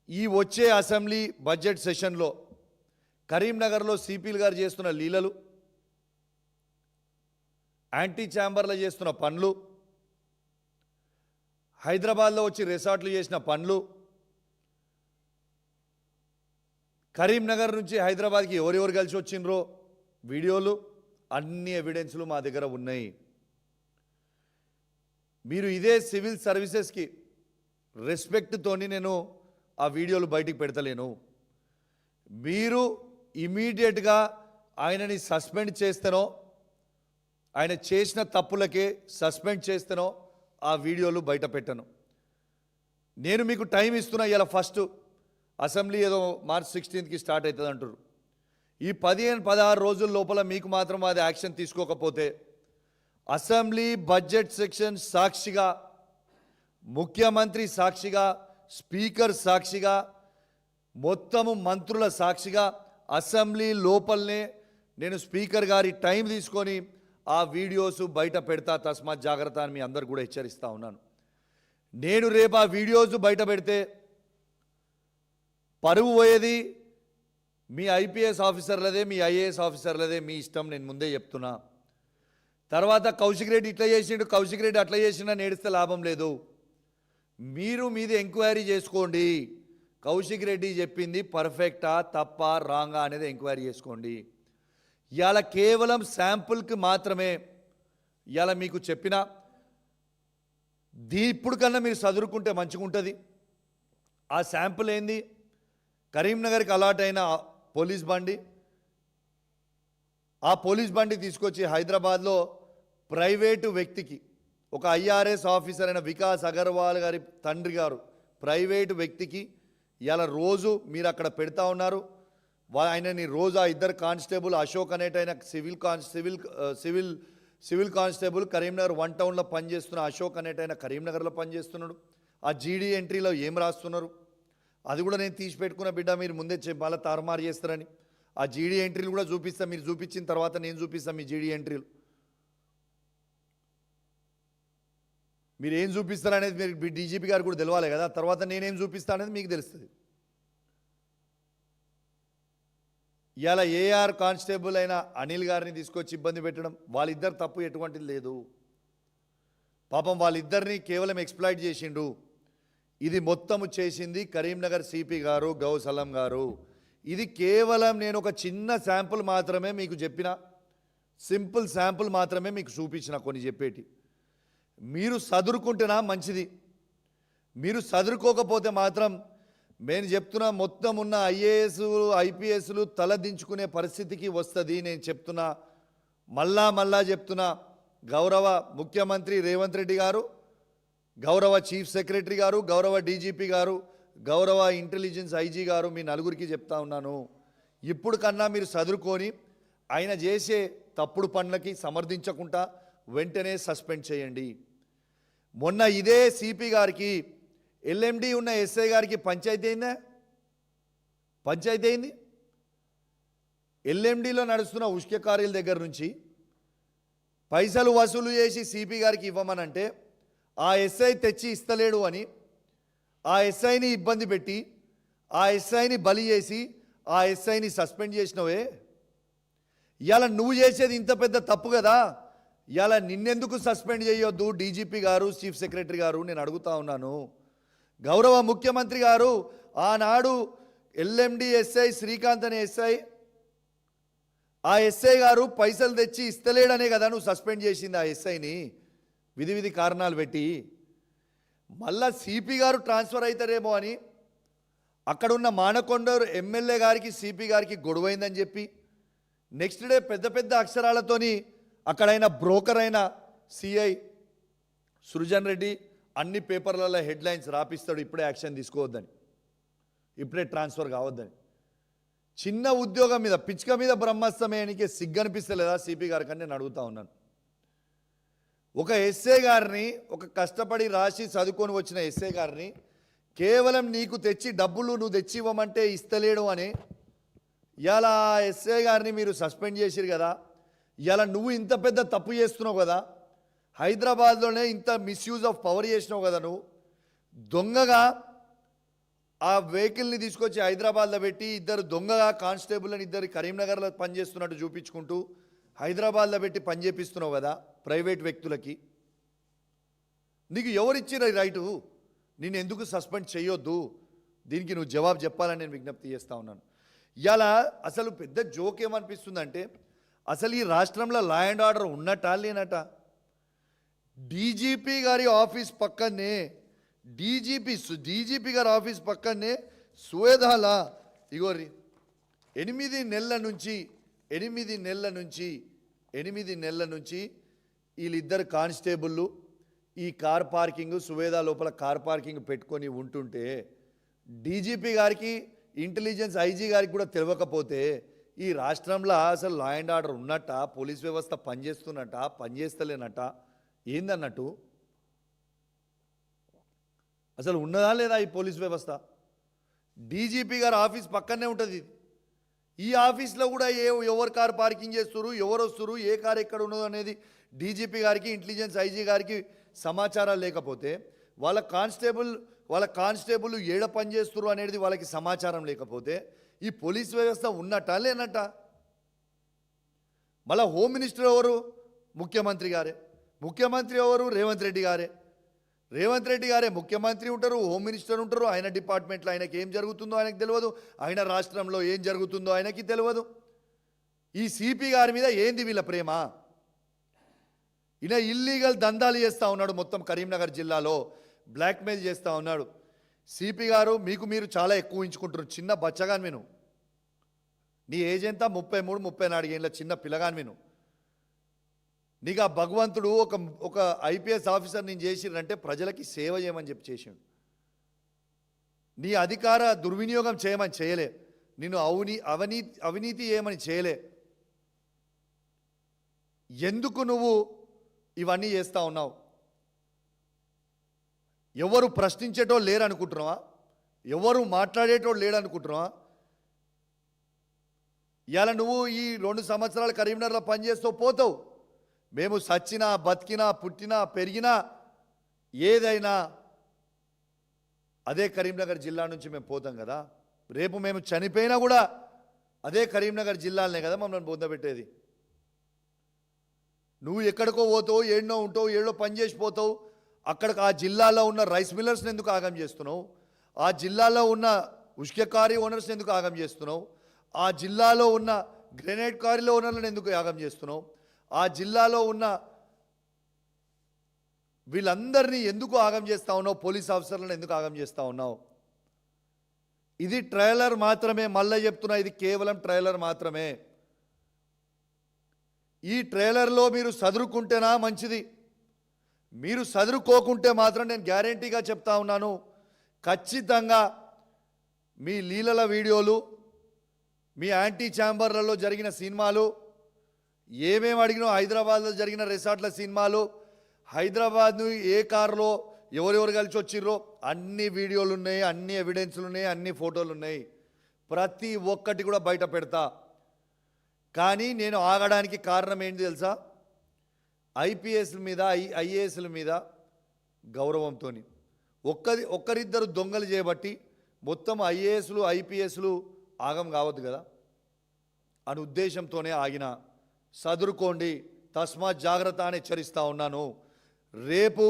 ఈ వచ్చే అసెంబ్లీ బడ్జెట్ సెషన్లో కరీంనగర్లో సిపిలు గారు చేస్తున్న లీలలు, యాంటీ ఛాంబర్లో చేస్తున్న పనులు, హైదరాబాద్లో వచ్చి రిసార్ట్లు చేసిన పనులు, కరీంనగర్ నుంచి హైదరాబాద్కి ఎవరెవరు కలిసి వచ్చిండ్రో వీడియోలు, అన్ని ఎవిడెన్స్లు మా దగ్గర ఉన్నాయి. మీరు ఇదే సివిల్ సర్వీసెస్కి రెస్పెక్ట్తోని నేను ఆ వీడియోలు బయటికి పెడతలేను. మీరు ఇమీడియట్గా ఆయనని సస్పెండ్ చేస్తేనో, ఆయన చేసిన తప్పులకే సస్పెండ్ చేస్తేనో ఆ వీడియోలు బయట పెట్టను. నేను మీకు టైం ఇస్తున్నా. ఇలా ఫస్ట్ అసెంబ్లీ ఏదో మార్చ్ 16కి స్టార్ట్ అవుతుంది అంటారు. ఈ 15-16 రోజుల లోపల మీకు మాత్రం అది యాక్షన్ తీసుకోకపోతే అసెంబ్లీ బడ్జెట్ సెక్షన్ సాక్షిగా, ముఖ్యమంత్రి సాక్షిగా, స్పీకర్ సాక్షిగా, మొత్తము మంత్రుల సాక్షిగా అసెంబ్లీ లోపలనే నేను స్పీకర్ గారి టైం తీసుకొని ఆ వీడియోస్ బయట పెడతా. తస్మాత్ జాగ్రత్త అని మీ అందరు కూడా హెచ్చరిస్తూ ఉన్నాను. నేను రేపు ఆ వీడియోస్ బయట పెడితే పరువు పోయేది మీ ఐపీఎస్ ఆఫీసర్లదే, మీ ఐఏఎస్ ఆఫీసర్లదే. మీ ఇష్టం, నేను ముందే చెప్తున్నా. తర్వాత కౌశిక్ రెడ్డి ఇట్లా చేసిండు, కౌశిక్ రెడ్డి అట్లా చేసిండు నేడిస్తే లాభం లేదు. మీరు మీది ఎంక్వైరీ చేసుకోండి. కౌశిక్ రెడ్డి చెప్పింది పర్ఫెక్టా తప్పా రాంగా అనేది ఎంక్వైరీ చేసుకోండి. ఇవాళ కేవలం శాంపుల్కి మాత్రమే ఇవాళ మీకు చెప్పిన ఇప్పుడు కన్నా మీరు చదువుకుంటే మంచిగా ఉంటుంది. ఆ శాంపుల్ ఏంది? కరీంనగర్కి అలాట్ అయిన పోలీస్ బండి, ఆ పోలీస్ బండి తీసుకొచ్చి హైదరాబాద్లో ప్రైవేటు వ్యక్తికి, ఒక ఐఆర్ఎస్ ఆఫీసర్ అయిన వికాస్ అగర్వాల్ గారి తండ్రి గారు ప్రైవేటు వ్యక్తికి ఇలా రోజు మీరు అక్కడ పెడతా ఉన్నారు. ఆయనని రోజు ఆ ఇద్దరు కానిస్టేబుల్, అశోక్ అనేటైన సివిల్ కానిస్టేబుల్ కరీంనగర్ 1 టౌన్లో పనిచేస్తున్న అశోక్ అనేటైన కరీంనగర్లో పనిచేస్తున్నాడు. ఆ జీడీ ఎంట్రీలో ఏం రాస్తున్నారు అది కూడా నేను తీసి పెట్టుకున్న బిడ్డ. మీరు ముందే మళ్ళీ తారుమారు చేస్తారని ఆ జీడీ ఎంట్రీలు కూడా చూపిస్తాను. మీరు చూపించిన తర్వాత నేను చూపిస్తాను మీ జీడీ ఎంట్రీలు. మీరు ఏం చూపిస్తారనేది మీరు డీజీపీ గారు కూడా తెలవాలి కదా. తర్వాత నేనేం చూపిస్తా అనేది మీకు తెలుస్తుంది. ఇలా ఏఆర్ కానిస్టేబుల్ అయిన అనిల్ గారిని తీసుకొచ్చి ఇబ్బంది పెట్టడం, వాళ్ళిద్దరు తప్పు ఎటువంటిది లేదు. పాపం వాళ్ళిద్దరిని కేవలం ఎక్స్ప్లాయిట్ చేసిండు. ఇది మొత్తము చేసింది కరీంనగర్ సిపి గారు, గౌస్ అలం గారు. ఇది కేవలం నేను ఒక చిన్న శాంపుల్ మాత్రమే మీకు చెప్పిన, సింపుల్ శాంపుల్ మాత్రమే మీకు చూపించిన. కొన్ని చెప్పేటి మీరు చదువుకుంటేనా మంచిది. మీరు చదువుకోకపోతే మాత్రం నేను చెప్తున్నా మొత్తం ఉన్న ఐఏఎస్ ఐపీఎస్లు తలదించుకునే పరిస్థితికి వస్తుంది. నేను చెప్తున్నా, మళ్ళా చెప్తున్నా. గౌరవ ముఖ్యమంత్రి రేవంత్ రెడ్డి గారు, గౌరవ చీఫ్ సెక్రటరీ గారు, గౌరవ డీజీపీ గారు, గౌరవ ఇంటెలిజెన్స్ ఐజీ గారు, మీ నలుగురికి చెప్తా ఉన్నాను. ఇప్పుడు కన్నా మీరు చదువుకొని ఆయన చేసే తప్పుడు పనులకి సమర్థించకుండా వెంటనే సస్పెండ్ చేయండి. మొన్న ఇదే సిపి గారికి, ఎల్ఎండి ఉన్న ఎస్ఐ గారికి పంచాయతీ అయిందా? పంచాయతీ అయింది. ఎల్ఎండిలో నడుస్తున్న ఉష్క కార్యాల దగ్గర నుంచి పైసలు వసూలు చేసి సిపి గారికి ఇవ్వమనంటే ఆ ఎస్ఐ తెచ్చి ఇస్తలేడు అని ఆ ఎస్ఐని ఇబ్బంది పెట్టి ఆ ఎస్ఐని బలి చేసి ఆ ఎస్ఐని సస్పెండ్ చేసినవే. ఇవాళ నువ్వు చేసేది ఇంత పెద్ద తప్పు కదా. ఇవాళ నిన్నెందుకు సస్పెండ్ చేయొద్దు డీజీపీ గారు, చీఫ్ సెక్రటరీ గారు? నేను అడుగుతా ఉన్నాను. గౌరవ ముఖ్యమంత్రి గారు ఆనాడు ఎల్ఎండి ఎస్ఐ శ్రీకాంత్ అనే ఎస్ఐ, ఆ ఎస్ఐ గారు పైసలు తెచ్చి ఇస్తలేడనే కదా నువ్వు సస్పెండ్ చేసింది ఆ ఎస్ఐని విధి కారణాలు పెట్టి. మళ్ళా సిపి గారు ట్రాన్స్ఫర్ అవుతారేమో అని అక్కడున్న మానకొండూరు ఎమ్మెల్యే గారికి సిపి గారికి గొడవైందని చెప్పి నెక్స్ట్ డే పెద్ద అక్షరాలతోని అక్కడైన బ్రోకర్ అయిన సిఐ సృజన్ రెడ్డి అన్ని పేపర్లలో హెడ్లైన్స్ రాపిస్తాడు, ఇప్పుడే యాక్షన్ తీసుకోవద్దని, ఇప్పుడే ట్రాన్స్ఫర్ కావద్దని. చిన్న ఉద్యోగం మీద పిచ్చుక మీద బ్రహ్మస్తమయానికి సిగ్గనిపిస్తలేదా సిపి గారికి అని నేను అడుగుతా ఉన్నాను. ఒక ఎస్ఐ గారిని, ఒక కష్టపడి రాసి చదువుకొని వచ్చిన ఎస్ఐ గారిని కేవలం నీకు తెచ్చి డబ్బులు నువ్వు తెచ్చి ఇవ్వమంటే ఇస్తలేడు అని ఇవాళ ఎస్ఐ గారిని మీరు సస్పెండ్ చేసిరు కదా. ఇవాళ నువ్వు ఇంత పెద్ద తప్పు చేస్తున్నావు కదా. హైదరాబాద్లోనే ఇంత మిస్యూజ్ ఆఫ్ పవర్ చేసినావు కదా. నువ్వు దొంగగా ఆ వెహికల్ని తీసుకొచ్చి హైదరాబాద్లో పెట్టి ఇద్దరు దొంగగా కానిస్టేబుల్ అని ఇద్దరు కరీంనగర్లో పనిచేస్తున్నట్టు చూపించుకుంటూ హైదరాబాద్లో పెట్టి పని చేపిస్తున్నావు కదా ప్రైవేట్ వ్యక్తులకి. నీకు ఎవరిచ్చిన రైటు? నేను ఎందుకు సస్పెండ్ చేయొద్దు? దీనికి నువ్వు జవాబు చెప్పాలని నేను విజ్ఞప్తి చేస్తూ ఉన్నాను. ఇలా అసలు పెద్ద జోక్ ఏమనిపిస్తుందంటే, అసలు ఈ రాష్ట్రంలో లా అండ్ ఆర్డర్ ఉన్నట్టా లేనట? డీజీపీ గారి ఆఫీస్ పక్కనే డీజీపీ గారి ఆఫీస్ పక్కనే సువేదాల ఇగోరి 8 నెలల నుంచి వీళ్ళిద్దరు కానిస్టేబుళ్ళు ఈ కార్ పార్కింగ్ సువేదా లోపల కార్ పార్కింగ్ పెట్టుకొని ఉంటుంటే డీజీపీ గారికి ఇంటెలిజెన్స్ ఐజీ గారికి కూడా తెలియకపోతే ఈ రాష్ట్రంలో అసలు లా అండ్ ఆర్డర్ ఉన్నట్ట, పోలీస్ వ్యవస్థ పనిచేస్తున్నట్ట, పనిచేస్తలేనట్ట, ఏందన్నట్టు? అసలు ఉన్నదా లేదా ఈ పోలీస్ వ్యవస్థ? డీజీపీ గారి ఆఫీస్ పక్కనే ఉంటుంది. ఈ ఆఫీస్లో కూడా ఎవరు కారు పార్కింగ్ చేస్తున్నారు, ఎవరు వస్తున్నారు, ఏ కారు ఎక్కడ ఉన్నదో అనేది డీజీపీ గారికి ఇంటెలిజెన్స్ ఐజీ గారికి సమాచారాలు లేకపోతే వాళ్ళ కానిస్టేబుల్ ఏడ పనిచేస్తున్నారు అనేది వాళ్ళకి సమాచారం లేకపోతే ఈ పోలీస్ వ్యవస్థ ఉన్నట్ట లేనట్ట? మళ్ళీ హోమ్ మినిస్టర్ ఎవరు? ముఖ్యమంత్రి గారే. ముఖ్యమంత్రి ఎవరు? రేవంత్ రెడ్డి గారే ముఖ్యమంత్రి ఉంటారు, హోమ్ మినిస్టర్ ఉంటారు. ఆయన డిపార్ట్మెంట్లో ఆయనకి ఏం జరుగుతుందో ఆయనకు తెలియదు, ఆయన రాష్ట్రంలో ఏం జరుగుతుందో ఆయనకి తెలియదు. ఈ సిపి గారి మీద ఏంది వీళ్ళ ప్రేమ? ఈయన ఇల్లీగల్ దందాలు చేస్తూ ఉన్నాడు, మొత్తం కరీంనగర్ జిల్లాలో బ్లాక్మెయిల్ చేస్తూ ఉన్నాడు. సిపి గారు మీకు మీరు చాలా ఎక్కువ ఊహించుకుంటున్నారు. చిన్న బచ్చగాని విను, నీ ఏజ్ ఎంత? 33-34 ఏళ్ళ చిన్న పిల్లగాని విను. నీకు ఆ భగవంతుడు ఒక ఐపీఎస్ ఆఫీసర్ నేను చేసిరంటే ప్రజలకి సేవ చేయమని చెప్పి చేసాడు. నీ అధికార దుర్వినియోగం చేయమని చేయలే, నిన్ను అవినీతి చేయమని చేయలే. ఎందుకు నువ్వు ఇవన్నీ చేస్తూ ఉన్నావు? ఎవరు ప్రశ్నించేటోళ్ళు లేరు అనుకుంటున్నావా? ఎవరు మాట్లాడేటోళ్ళు లేడు అనుకుంటున్నావా? ఇవాళ నువ్వు ఈ 2 సంవత్సరాలు కరీంనగర్లో పనిచేస్తావు, పోతావు. మేము సచ్చినా, బతికినా, పుట్టినా, పెరిగినా ఏదైనా అదే కరీంనగర్ జిల్లా నుంచి మేము పోతాం కదా. రేపు మేము చనిపోయినా కూడా అదే కరీంనగర్ జిల్లాలనే కదా మమ్మల్ని పొందబెట్టేది. నువ్వు ఎక్కడికో పోతావు, ఏడనో ఉంటావు, ఏడో పని చేసిపోతావు. అక్కడికి ఆ జిల్లాలో ఉన్న రైస్ మిల్లర్స్ని ఎందుకు ఆగం చేస్తున్నావు? ఆ జిల్లాలో ఉన్న ఉష్క కారీ ఓనర్స్ని ఎందుకు ఆగం చేస్తున్నావు? ఆ జిల్లాలో ఉన్న గ్రెనేడ్ కారీలో ఓనర్లను ఎందుకు ఆగం చేస్తున్నావు? ఆ జిల్లాలో ఉన్న వీళ్ళందరినీ ఎందుకు ఆగం చేస్తూ ఉన్నావు? పోలీస్ ఆఫీసర్లను ఎందుకు ఆగం చేస్తూ ఉన్నావు? ఇది ట్రైలర్ మాత్రమే, మళ్ళీ చెప్తున్నా, ఇది కేవలం ట్రైలర్ మాత్రమే. ఈ ట్రైలర్లో మీరు చదువుకుంటేనా మంచిది. మీరు చదువుకోకుంటే మాత్రం నేను గ్యారంటీగా చెప్తా ఉన్నాను, ఖచ్చితంగా మీ లీలల వీడియోలు, మీ యాంటీ ఛాంబర్లలో జరిగిన సినిమాలు, ఏమేమి అడిగినో హైదరాబాద్లో జరిగిన రిసార్ట్ల సినిమాలు, హైదరాబాద్ను ఏ కారులో ఎవరెవరు కలిసి వచ్చిర్రో అన్ని వీడియోలు ఉన్నాయి, అన్ని ఎవిడెన్స్లు ఉన్నాయి, అన్ని ఫోటోలు ఉన్నాయి. ప్రతి ఒక్కటి కూడా బయట పెడతా. కానీ నేను ఆగడానికి కారణం ఏంటి తెలుసా? ఐపీఎస్ల మీద, ఐఏఎస్ల మీద గౌరవంతో ఒక్కరిద్దరు దొంగలు చేయబట్టి మొత్తం ఐఏఎస్లు ఐపీఎస్లు ఆగం కావద్దు కదా అని ఉద్దేశంతోనే ఆగిన. చదువుకోండి, తస్మాత్ జాగ్రత్త అని హెచ్చరిస్తూ ఉన్నాను. రేపు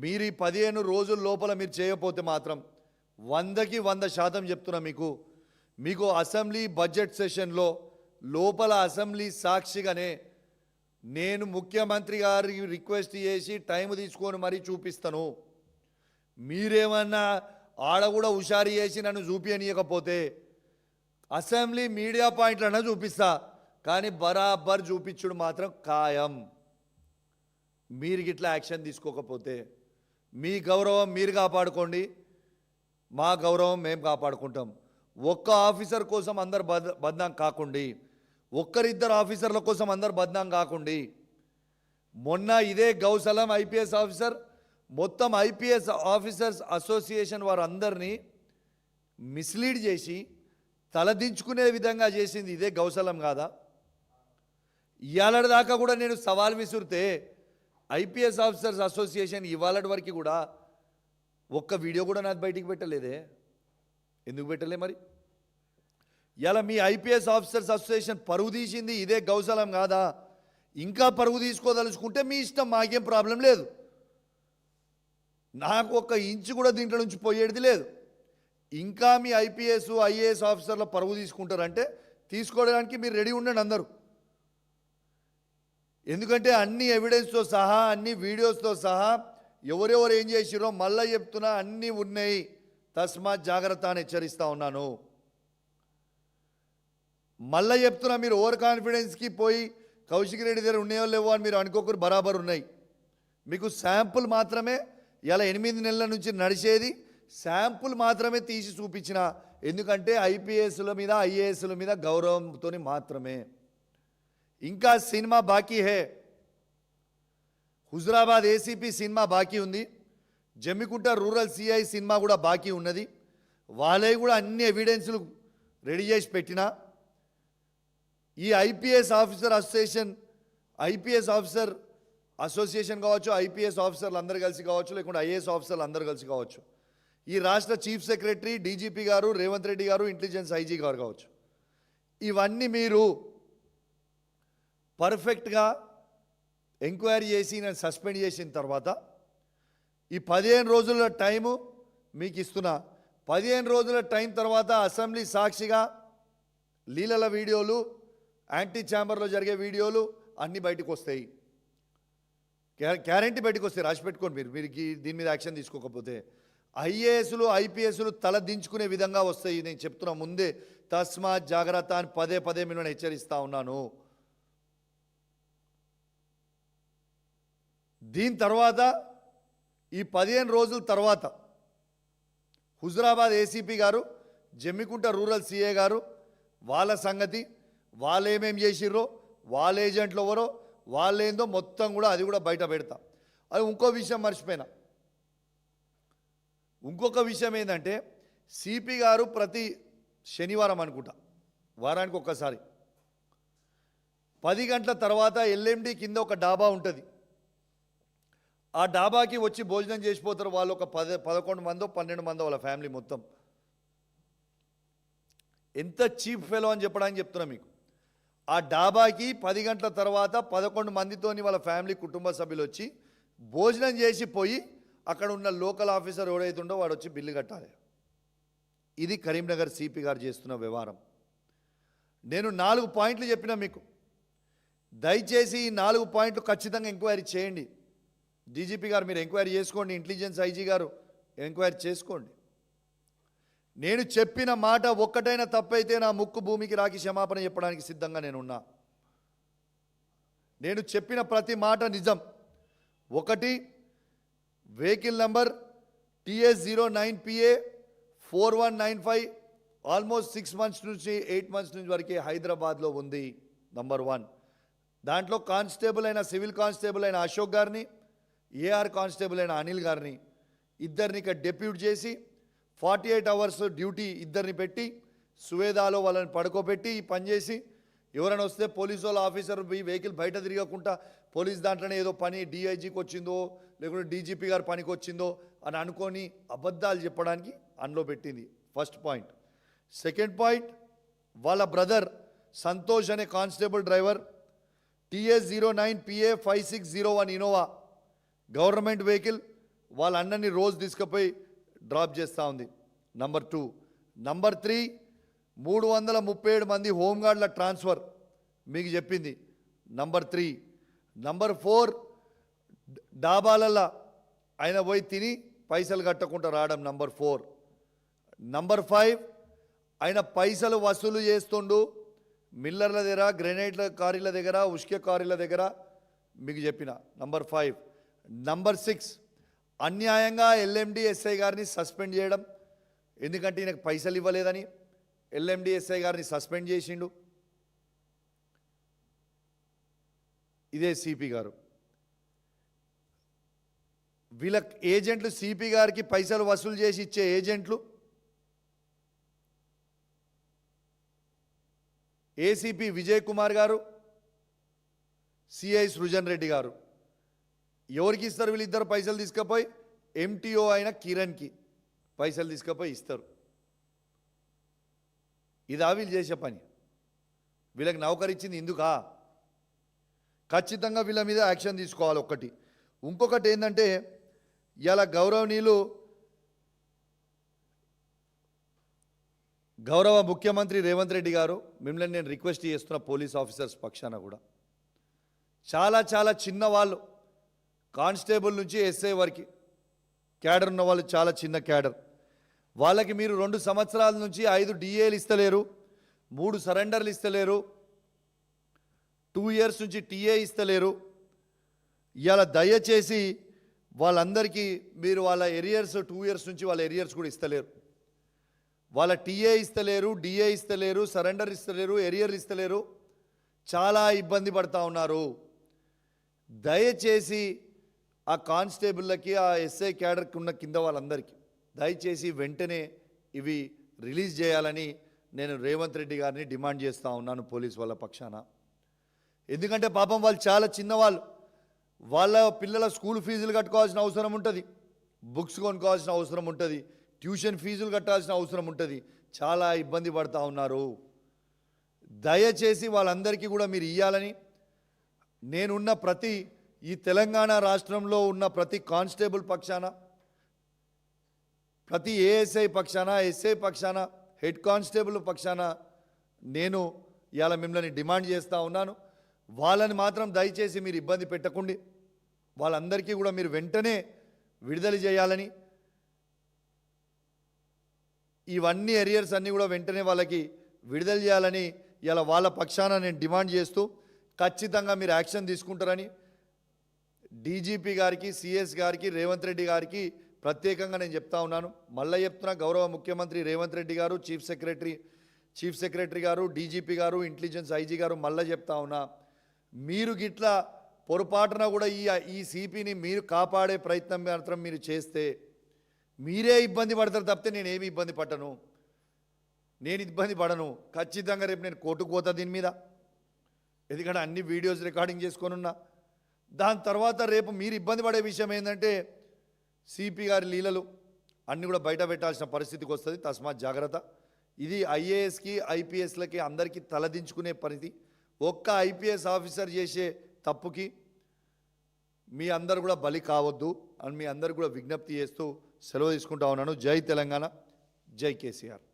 మీరు ఈ 15 రోజుల లోపల మీరు చేయకపోతే మాత్రం 100కి 100% చెప్తున్నా, మీకు అసెంబ్లీ బడ్జెట్ సెషన్లో లోపల అసెంబ్లీ సాక్షిగానే నేను ముఖ్యమంత్రి గారికి రిక్వెస్ట్ చేసి టైం తీసుకొని మరీ చూపిస్తాను. మీరేమన్నా ఆడ కూడా హుషారు చేసి నన్ను చూపించనీయకపోతే అసెంబ్లీ మీడియా పాయింట్లన్నా చూపిస్తా, కానీ బరాబర్ చూపించుడు మాత్రం ఖాయం. మీరు గిట్లా యాక్షన్ తీసుకోకపోతే మీ గౌరవం మీరు కాపాడుకోండి, మా గౌరవం మేము కాపాడుకుంటాం. ఒక్క ఆఫీసర్ కోసం అందరు బద్నాం కాకండి, ఒక్కరిద్దరు ఆఫీసర్ల కోసం అందరు బద్నాం కాకండి. మొన్న ఇదే గౌసలం ఐపీఎస్ ఆఫీసర్ మొత్తం ఐపీఎస్ ఆఫీసర్స్ అసోసియేషన్ వారందరినీ మిస్లీడ్ చేసి తలదించుకునే విధంగా చేసింది ఇదే గౌసలం కాదా? ఇవాళ దాకా కూడా నేను సవాల్ విసురితే ఐపీఎస్ ఆఫీసర్స్ అసోసియేషన్ ఇవాళ వరకు కూడా ఒక్క వీడియో కూడా నాకు బయటికి పెట్టలేదే. ఎందుకు పెట్టలే మరి? ఇలా మీ ఐపీఎస్ ఆఫీసర్స్ అసోసియేషన్ పరువు తీసింది ఇదే గౌశాలం కాదా? ఇంకా పరువు తీసుకోదలుచుకుంటే మీ ఇష్టం, మాకేం ప్రాబ్లం లేదు. నాకు ఒక ఇంచు కూడా దీంట్లో నుంచి పోయేది లేదు. ఇంకా మీ ఐపీఎస్ ఐఏఎస్ ఆఫీసర్ల పరువు తీసుకుంటారంటే తీసుకోవడానికి మీరు రెడీ ఉండండి అందరూ. ఎందుకంటే అన్ని ఎవిడెన్స్తో సహా, అన్ని వీడియోస్తో సహా ఎవరెవరు ఏం చేసిరో మళ్ళీ చెప్తున్నా, అన్నీ ఉన్నాయి. తస్మాత్ జాగ్రత్త అని హెచ్చరిస్తూ ఉన్నాను. మళ్ళీ చెప్తున్నా, మీరు ఓవర్ కాన్ఫిడెన్స్కి పోయి కౌశిక్ రెడ్డి దగ్గర ఉన్నాయో లేవో అని మీరు అనుకోకూరు, బరాబర్ ఉన్నాయి. మీకు శాంపుల్ మాత్రమే ఇలా 8 నెలల నుంచి నడిచేది, శాంపుల్ మాత్రమే తీసి చూపించిన. ఎందుకంటే ఐపీఎస్ల మీద ఐఏఎస్ల మీద గౌరవంతో మాత్రమే. ఇంకా సినిమా బాకీ హే. హుజురాబాద్ ఏసీపీ సినిమా బాకీ ఉంది. జమ్మికుంట రూరల్ సిఐ సినిమా కూడా బాకీ ఉన్నది. వాళ్ళే కూడా అన్ని ఎవిడెన్స్లు రెడీ చేసి పెట్టినా. ఈ ఐపీఎస్ ఆఫీసర్ అసోసియేషన్ కావచ్చు, ఐపీఎస్ ఆఫీసర్లు అందరూ కలిసి కావచ్చు, లేకుంటే ఐఏఎస్ ఆఫీసర్లు అందరూ కలిసి కావచ్చు, ఈ రాష్ట్ర చీఫ్ సెక్రటరీ డీజీపీ గారు, రేవంత్ రెడ్డి గారు, ఇంటెలిజెన్స్ ఐజీ గారు కావచ్చు, ఇవన్నీ మీరు పర్ఫెక్ట్గా ఎంక్వైరీ చేసి నేను సస్పెండ్ చేసిన తర్వాత ఈ 15 రోజుల టైము మీకు ఇస్తున్నా. 15 రోజుల టైం తర్వాత అసెంబ్లీ సాక్షిగా లీలల వీడియోలు, యాంటీ ఛాంబర్లో జరిగే వీడియోలు అన్నీ బయటకు వస్తాయి. గ్యారంటీ బయటకు వస్తాయి, రాసి పెట్టుకోండి. మీరు దీని మీద యాక్షన్ తీసుకోకపోతే ఐఏఎస్లు ఐపీఎస్లు తల దించుకునే విధంగా వస్తాయి. నేను చెప్తున్నా ముందే, తస్మాత్ జాగ్రత్త అని పదే పదే మిమ్మల్ని హెచ్చరిస్తూ ఉన్నాను. దీని తర్వాత ఈ 15 రోజుల తర్వాత హుజురాబాద్ ఏసీపీ గారు, జమ్మికుంట రూరల్ సిఏ గారు, వాళ్ళ సంగతి, వాళ్ళు ఏమేమి చేసిర్రో, వాళ్ళ ఏజెంట్లు ఎవరో, వాళ్ళేందో మొత్తం కూడా అది కూడా బయట పెడతా. అది ఇంకో విషయం మర్చిపోయినా. ఇంకొక విషయం ఏంటంటే, సిపి గారు ప్రతి శనివారం అనుకుంటా, వారానికి ఒక్కసారి 10 గంటల తర్వాత ఎల్ఎండి కింద ఒక డాబా ఉంటుంది. ఆ డాబాకి వచ్చి భోజనం చేసిపోతారు వాళ్ళు. ఒక 11 మందో 12 మందో వాళ్ళ ఫ్యామిలీ మొత్తం. ఎంత చీప్ ఫెలో అని చెప్పడానికి చెప్తున్నా మీకు. ఆ డాబాకి 10 గంటల తర్వాత 11 మందితోని వాళ్ళ ఫ్యామిలీ కుటుంబ సభ్యులు వచ్చి భోజనం చేసి పోయి అక్కడ ఉన్న లోకల్ ఆఫీసర్ ఎవరైతే ఉండో వాడు వచ్చి బిల్లు కట్టాలి. ఇది కరీంనగర్ సిపి గారు చేస్తున్న వ్యవహారం. నేను 4 పాయింట్లు చెప్పినా మీకు. దయచేసి ఈ 4 పాయింట్లు ఖచ్చితంగా ఎంక్వైరీ చేయండి. డీజీపీ గారు మీరు ఎంక్వైరీ చేసుకోండి, ఇంటెలిజెన్స్ ఐజీ గారు ఎంక్వైరీ చేసుకోండి. నేను చెప్పిన మాట ఒక్కటైనా తప్పైతే నా ముక్కు భూమికి రాకి క్షమాపణ చెప్పడానికి సిద్ధంగా నేనున్నా. నేను చెప్పిన ప్రతి మాట నిజం. 1 vehicle number TS09PA 4195 almost 6 months నుంచి 8 మంత్స్ నుంచి వరకే హైదరాబాద్లో ఉంది. నంబర్ 1. దాంట్లో కానిస్టేబుల్ అయిన, సివిల్ కానిస్టేబుల్ అయిన అశోక్ గారిని, ఏఆర్ కానిస్టేబుల్ అయిన అనిల్ గారిని, ఇద్దరిని ఇక్కడ డెప్యూట్ చేసి 48 అవర్స్ డ్యూటీ ఇద్దరిని పెట్టి సువేదాలో వాళ్ళని పడుకోబెట్టి పనిచేసి, ఎవరైనా వస్తే పోలీసు వాళ్ళ ఆఫీసర్ వెహికల్ బయట తిరగకుండా పోలీస్ దాంట్లోనే ఏదో పని డిఐజీకి వచ్చిందో లేకుంటే డీజీపీ గారు పనికి వచ్చిందో అని అనుకొని అబద్ధాలు చెప్పడానికి అందులో పెట్టింది. First point. సెకండ్ పాయింట్, వాళ్ళ బ్రదర్ సంతోష్ అనే constable driver TS09PA 5601 Innova government vehicle వాళ్ళ అన్నని రోజు తీసుకుపోయి డ్రాప్ చేస్తూ ఉంది. నంబర్ 2. నంబర్ 3, 337 మంది హోంగార్డుల ట్రాన్స్ఫర్ మీకు చెప్పింది. నంబర్ 3. నంబర్ 4, డాబాలల్లో ఆయన పోయి తిని పైసలు కట్టకుండా రావడం. నంబర్ 4. నంబర్ 5, ఆయన పైసలు వసూలు చేస్తుండు మిల్లర్ల దగ్గర, గ్రెనేడ్ల కారీల దగ్గర, ఉష్కే కారీల దగ్గర మీకు చెప్పిన. నంబర్ 5. నంబర్ 6, అన్యాయంగా ఎల్ఎండి ఎస్ఐ గారిని సస్పెండ్ చేయడం. ఎందుకంటే ఈయనకు పైసలు ఇవ్వలేదని ఎల్ఎండి ఎస్ఐ గారిని సస్పెండ్ చేసిండు. ఇదే సిపి గారు. వీళ్ళ ఏజెంట్లు, సిపి గారికి పైసలు వసూలు చేసి ఇచ్చే ఏజెంట్లు ఏసీపీ విజయ్ కుమార్ గారు, సిఐ సృజన్ రెడ్డి గారు. ఎవరికి ఇస్తారు వీళ్ళిద్దరు పైసలు తీసుకుపోయి? ఎంటీఓ అయిన కిరణ్కి పైసలు తీసుకుపోయి ఇస్తారు. ఇదా వీళ్ళు చేసే పని? వీళ్ళకి నౌకరిచ్చింది ఇందుకా? ఖచ్చితంగా వీళ్ళ మీద యాక్షన్ తీసుకోవాలి. ఒక్కటి. ఇంకొకటి ఏంటంటే ఇలా గౌరవ ముఖ్యమంత్రి రేవంత్ రెడ్డి గారు మిమ్మల్ని నేను రిక్వెస్ట్ చేస్తున్న పోలీస్ ఆఫీసర్స్ పక్షాన కూడా చాలా చాలా చిన్న వాళ్ళు, కానిస్టేబుల్ నుంచి ఎస్ఐ వరకు క్యాడర్ ఉన్న వాళ్ళు, చాలా చిన్న క్యాడర్, వాళ్ళకి మీరు 2 సంవత్సరాల నుంచి 5 డిఏలు ఇస్తలేరు, 3 సరెండర్లు ఇస్తలేరు, 2 ఇయర్స్ నుంచి టీఏ ఇస్తలేరు. ఇవాళ దయచేసి వాళ్ళందరికీ మీరు వాళ్ళ ఎరియర్స్ 2 ఇయర్స్ నుంచి వాళ్ళ ఎరియర్స్ కూడా ఇస్తలేరు. వాళ్ళ టీఏ ఇస్తలేరు, డిఏ ఇస్తలేరు, సరెండర్ ఇస్తలేరు, ఎరియర్ ఇస్తలేరు. చాలా ఇబ్బంది పడతా ఉన్నారు. దయచేసి ఆ కానిస్టేబుల్లకి, ఆ ఎస్ఐ క్యాడర్కి ఉన్న కింద వాళ్ళందరికీ దయచేసి వెంటనే ఇవి రిలీజ్ చేయాలని నేను రేవంత్ రెడ్డి గారిని డిమాండ్ చేస్తూ ఉన్నాను పోలీస్ వాళ్ళ పక్షాన. ఎందుకంటే పాపం వాళ్ళు చాలా చిన్నవాళ్ళు, వాళ్ళ పిల్లల స్కూల్ ఫీజులు కట్టుకోవాల్సిన అవసరం ఉంటుంది, బుక్స్ కొనుక్కోవాల్సిన అవసరం ఉంటుంది, ట్యూషన్ ఫీజులు కట్టాల్సిన అవసరం ఉంటుంది. చాలా ఇబ్బంది పడుతూ ఉన్నారు. దయచేసి వాళ్ళందరికీ కూడా మీరు ఇవ్వాలని నేనున్న ఈ తెలంగాణ రాష్ట్రంలో ఉన్న ప్రతి కానిస్టేబుల్ పక్షాన, ప్రతి ఏఎస్ఐ పక్షాన, ఎస్ఐ పక్షాన, హెడ్ కానిస్టేబుల్ పక్షాన నేను ఇవాళ మిమ్మల్ని డిమాండ్ చేస్తూ ఉన్నాను. వాళ్ళని మాత్రం దయచేసి మీరు ఇబ్బంది పెట్టకండి. వాళ్ళందరికీ కూడా మీరు వెంటనే విడుదల చేయాలని, ఇవన్నీ ఎరియర్స్ అన్నీ కూడా వెంటనే వాళ్ళకి విడుదల చేయాలని ఇలా వాళ్ళ పక్షాన నేను డిమాండ్ చేస్తూ, ఖచ్చితంగా మీరు యాక్షన్ తీసుకుంటారని డీజీపీ గారికి, సిఎస్ గారికి, రేవంత్ రెడ్డి గారికి ప్రత్యేకంగా నేను చెప్తా ఉన్నాను. మళ్ళీ చెప్తున్నా, గౌరవ ముఖ్యమంత్రి రేవంత్ రెడ్డి గారు, చీఫ్ సెక్రటరీ గారు, డీజీపీ గారు, ఇంటెలిజెన్స్ ఐజీ గారు, మళ్ళీ చెప్తా ఉన్నా, మీరు గిట్లా పొరపాటున కూడా ఈ సిపిని మీరు కాపాడే ప్రయత్నం మాత్రం మీరు చేస్తే మీరే ఇబ్బంది పడతారు తప్పితే నేనేమి ఇబ్బంది పడను. ఖచ్చితంగా రేపు నేను కోర్టుకు పోతా దీని మీద. ఎందుకంటే అన్ని వీడియోస్ రికార్డింగ్ చేసుకొని ఉన్నా. దాని తర్వాత రేపు మీరు ఇబ్బంది పడే విషయం ఏంటంటే సిపి గారి లీలలు అన్నీ కూడా బయట పెట్టాల్సిన పరిస్థితికి వస్తుంది. తస్మాత్ జాగ్రత్త. ఇది ఐఏఎస్కి, ఐపీఎస్లకి అందరికీ తలదించుకునే పరిస్థితి. ఒక్క ఐపీఎస్ ఆఫీసర్ చేసే తప్పుకి మీ అందరు కూడా బలి కావద్దు అని మీ అందరు కూడా విజ్ఞప్తి చేస్తూ సెలవు తీసుకుంటా ఉన్నాను. జై తెలంగాణ, జై కేసీఆర్.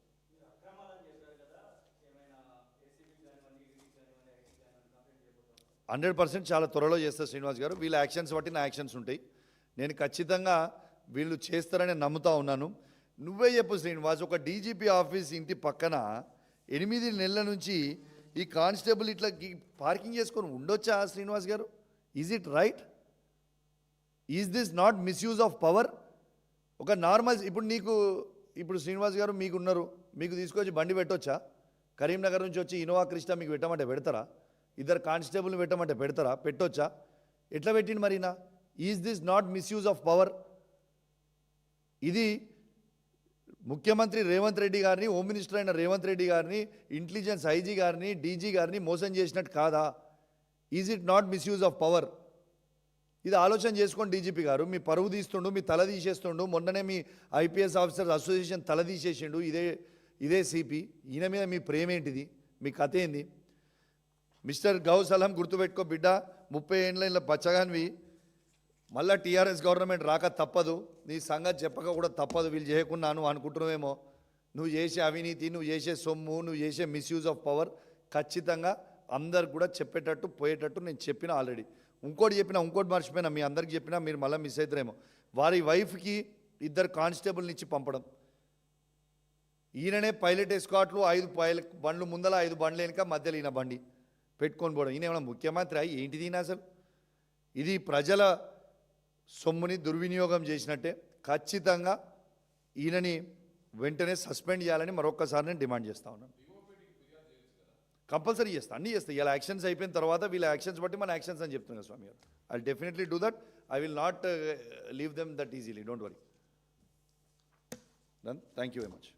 100% చాలా త్వరలో చేస్తారు శ్రీనివాస్ గారు. వీళ్ళ యాక్షన్స్ బట్టి నా యాక్షన్స్ ఉంటాయి. నేను ఖచ్చితంగా వీళ్ళు చేస్తారని నమ్ముతా ఉన్నాను. నువ్వే చెప్పు శ్రీనివాస్, ఒక డీజీపీ ఆఫీస్ ఇంటి పక్కన 8 నెలల నుంచి ఈ కానిస్టేబుల్ ఇట్లా పార్కింగ్ చేసుకొని ఉండొచ్చా శ్రీనివాస్ గారు? Is it right? Is this not misuse of power? ఒక నార్మల్ ఇప్పుడు శ్రీనివాస్ గారు మీకు తీసుకొచ్చి బండి పెట్టొచ్చా? కరీంనగర్ నుంచి వచ్చి ఇన్నోవా క్రిస్టా మీకు పెట్టమంటే పెడతారా? 2 కానిస్టేబుల్ని పెట్టమంటే పెడతారా? పెట్టొచ్చా? ఎట్లా పెట్టింది మరినా? Is this not misuse of power? ఇది ముఖ్యమంత్రి రేవంత్ రెడ్డి గారిని, హోమ్ మినిస్టర్ అయిన రేవంత్ రెడ్డి గారిని, ఇంటెలిజెన్స్ ఐజీ గారిని, డీజీ గారిని మోసం చేసినట్టు కాదా? Is it not misuse of power? ఇది ఆలోచన చేసుకోండి డీజీపీ గారు. మీ పరువు తీస్తుండు, మీ తల తీసేస్తుండు. మొన్ననే మీ ఐపీఎస్ ఆఫీసర్స్ అసోసియేషన్ తల తీసేసిండు ఇదే సిపి. ఈయన మీద మీ ప్రేమ ఏంటిది? మీ కథ ఏంది? మిస్టర్ గౌసలం, గుర్తుపెట్టుకో బిడ్డ, 30 ఏళ్ళ బచ్చగానివి. మళ్ళీ టీఆర్ఎస్ గవర్నమెంట్ రాక తప్పదు. నీ సంగతి చెప్పక కూడా తప్పదు. వీళ్ళు చేయకున్నాను అనుకుంటున్నావేమో. నువ్వు చేసే అవినీతి, నువ్వు చేసే సొమ్ము, నువ్వు చేసే మిస్యూజ్ ఆఫ్ పవర్ ఖచ్చితంగా అందరికి కూడా చెప్పేటట్టు పోయేటట్టు నేను చెప్పిన ఆల్రెడీ. ఇంకోటి మర్చిపోయినా, మీ అందరికి చెప్పినా మీరు మళ్ళీ మిస్ అవుతారేమో. వారి వైఫ్కి 2 కానిస్టేబుల్ని ఇచ్చి పంపడం. ఈయననే పైలట్ ఎస్కాట్లు 5 బండ్లు ముందల, 5 బండ్లు వెనుక, మధ్యలో ఈయన బండి పెట్టుకొని పోవడం. ఈయన ఏమైనా ముఖ్యమంత్రి ఏంటిది ఈయన అసలు? ఇది ప్రజల సొమ్ముని దుర్వినియోగం చేసినట్టే. ఖచ్చితంగా ఈయనని వెంటనే సస్పెండ్ చేయాలని మరొక్కసారి నేను డిమాండ్ చేస్తా ఉన్నాను. కంపల్సరీ చేస్తా, అన్నీ చేస్తా. ఇలా యాక్షన్స్ అయిపోయిన తర్వాత వీళ్ళ యాక్షన్స్ బట్టి మన యాక్షన్స్ అని చెప్తున్నారు స్వామి గారు. I will definitely do that. I will not leave them that easily. Don't worry. Done. Thank you very much.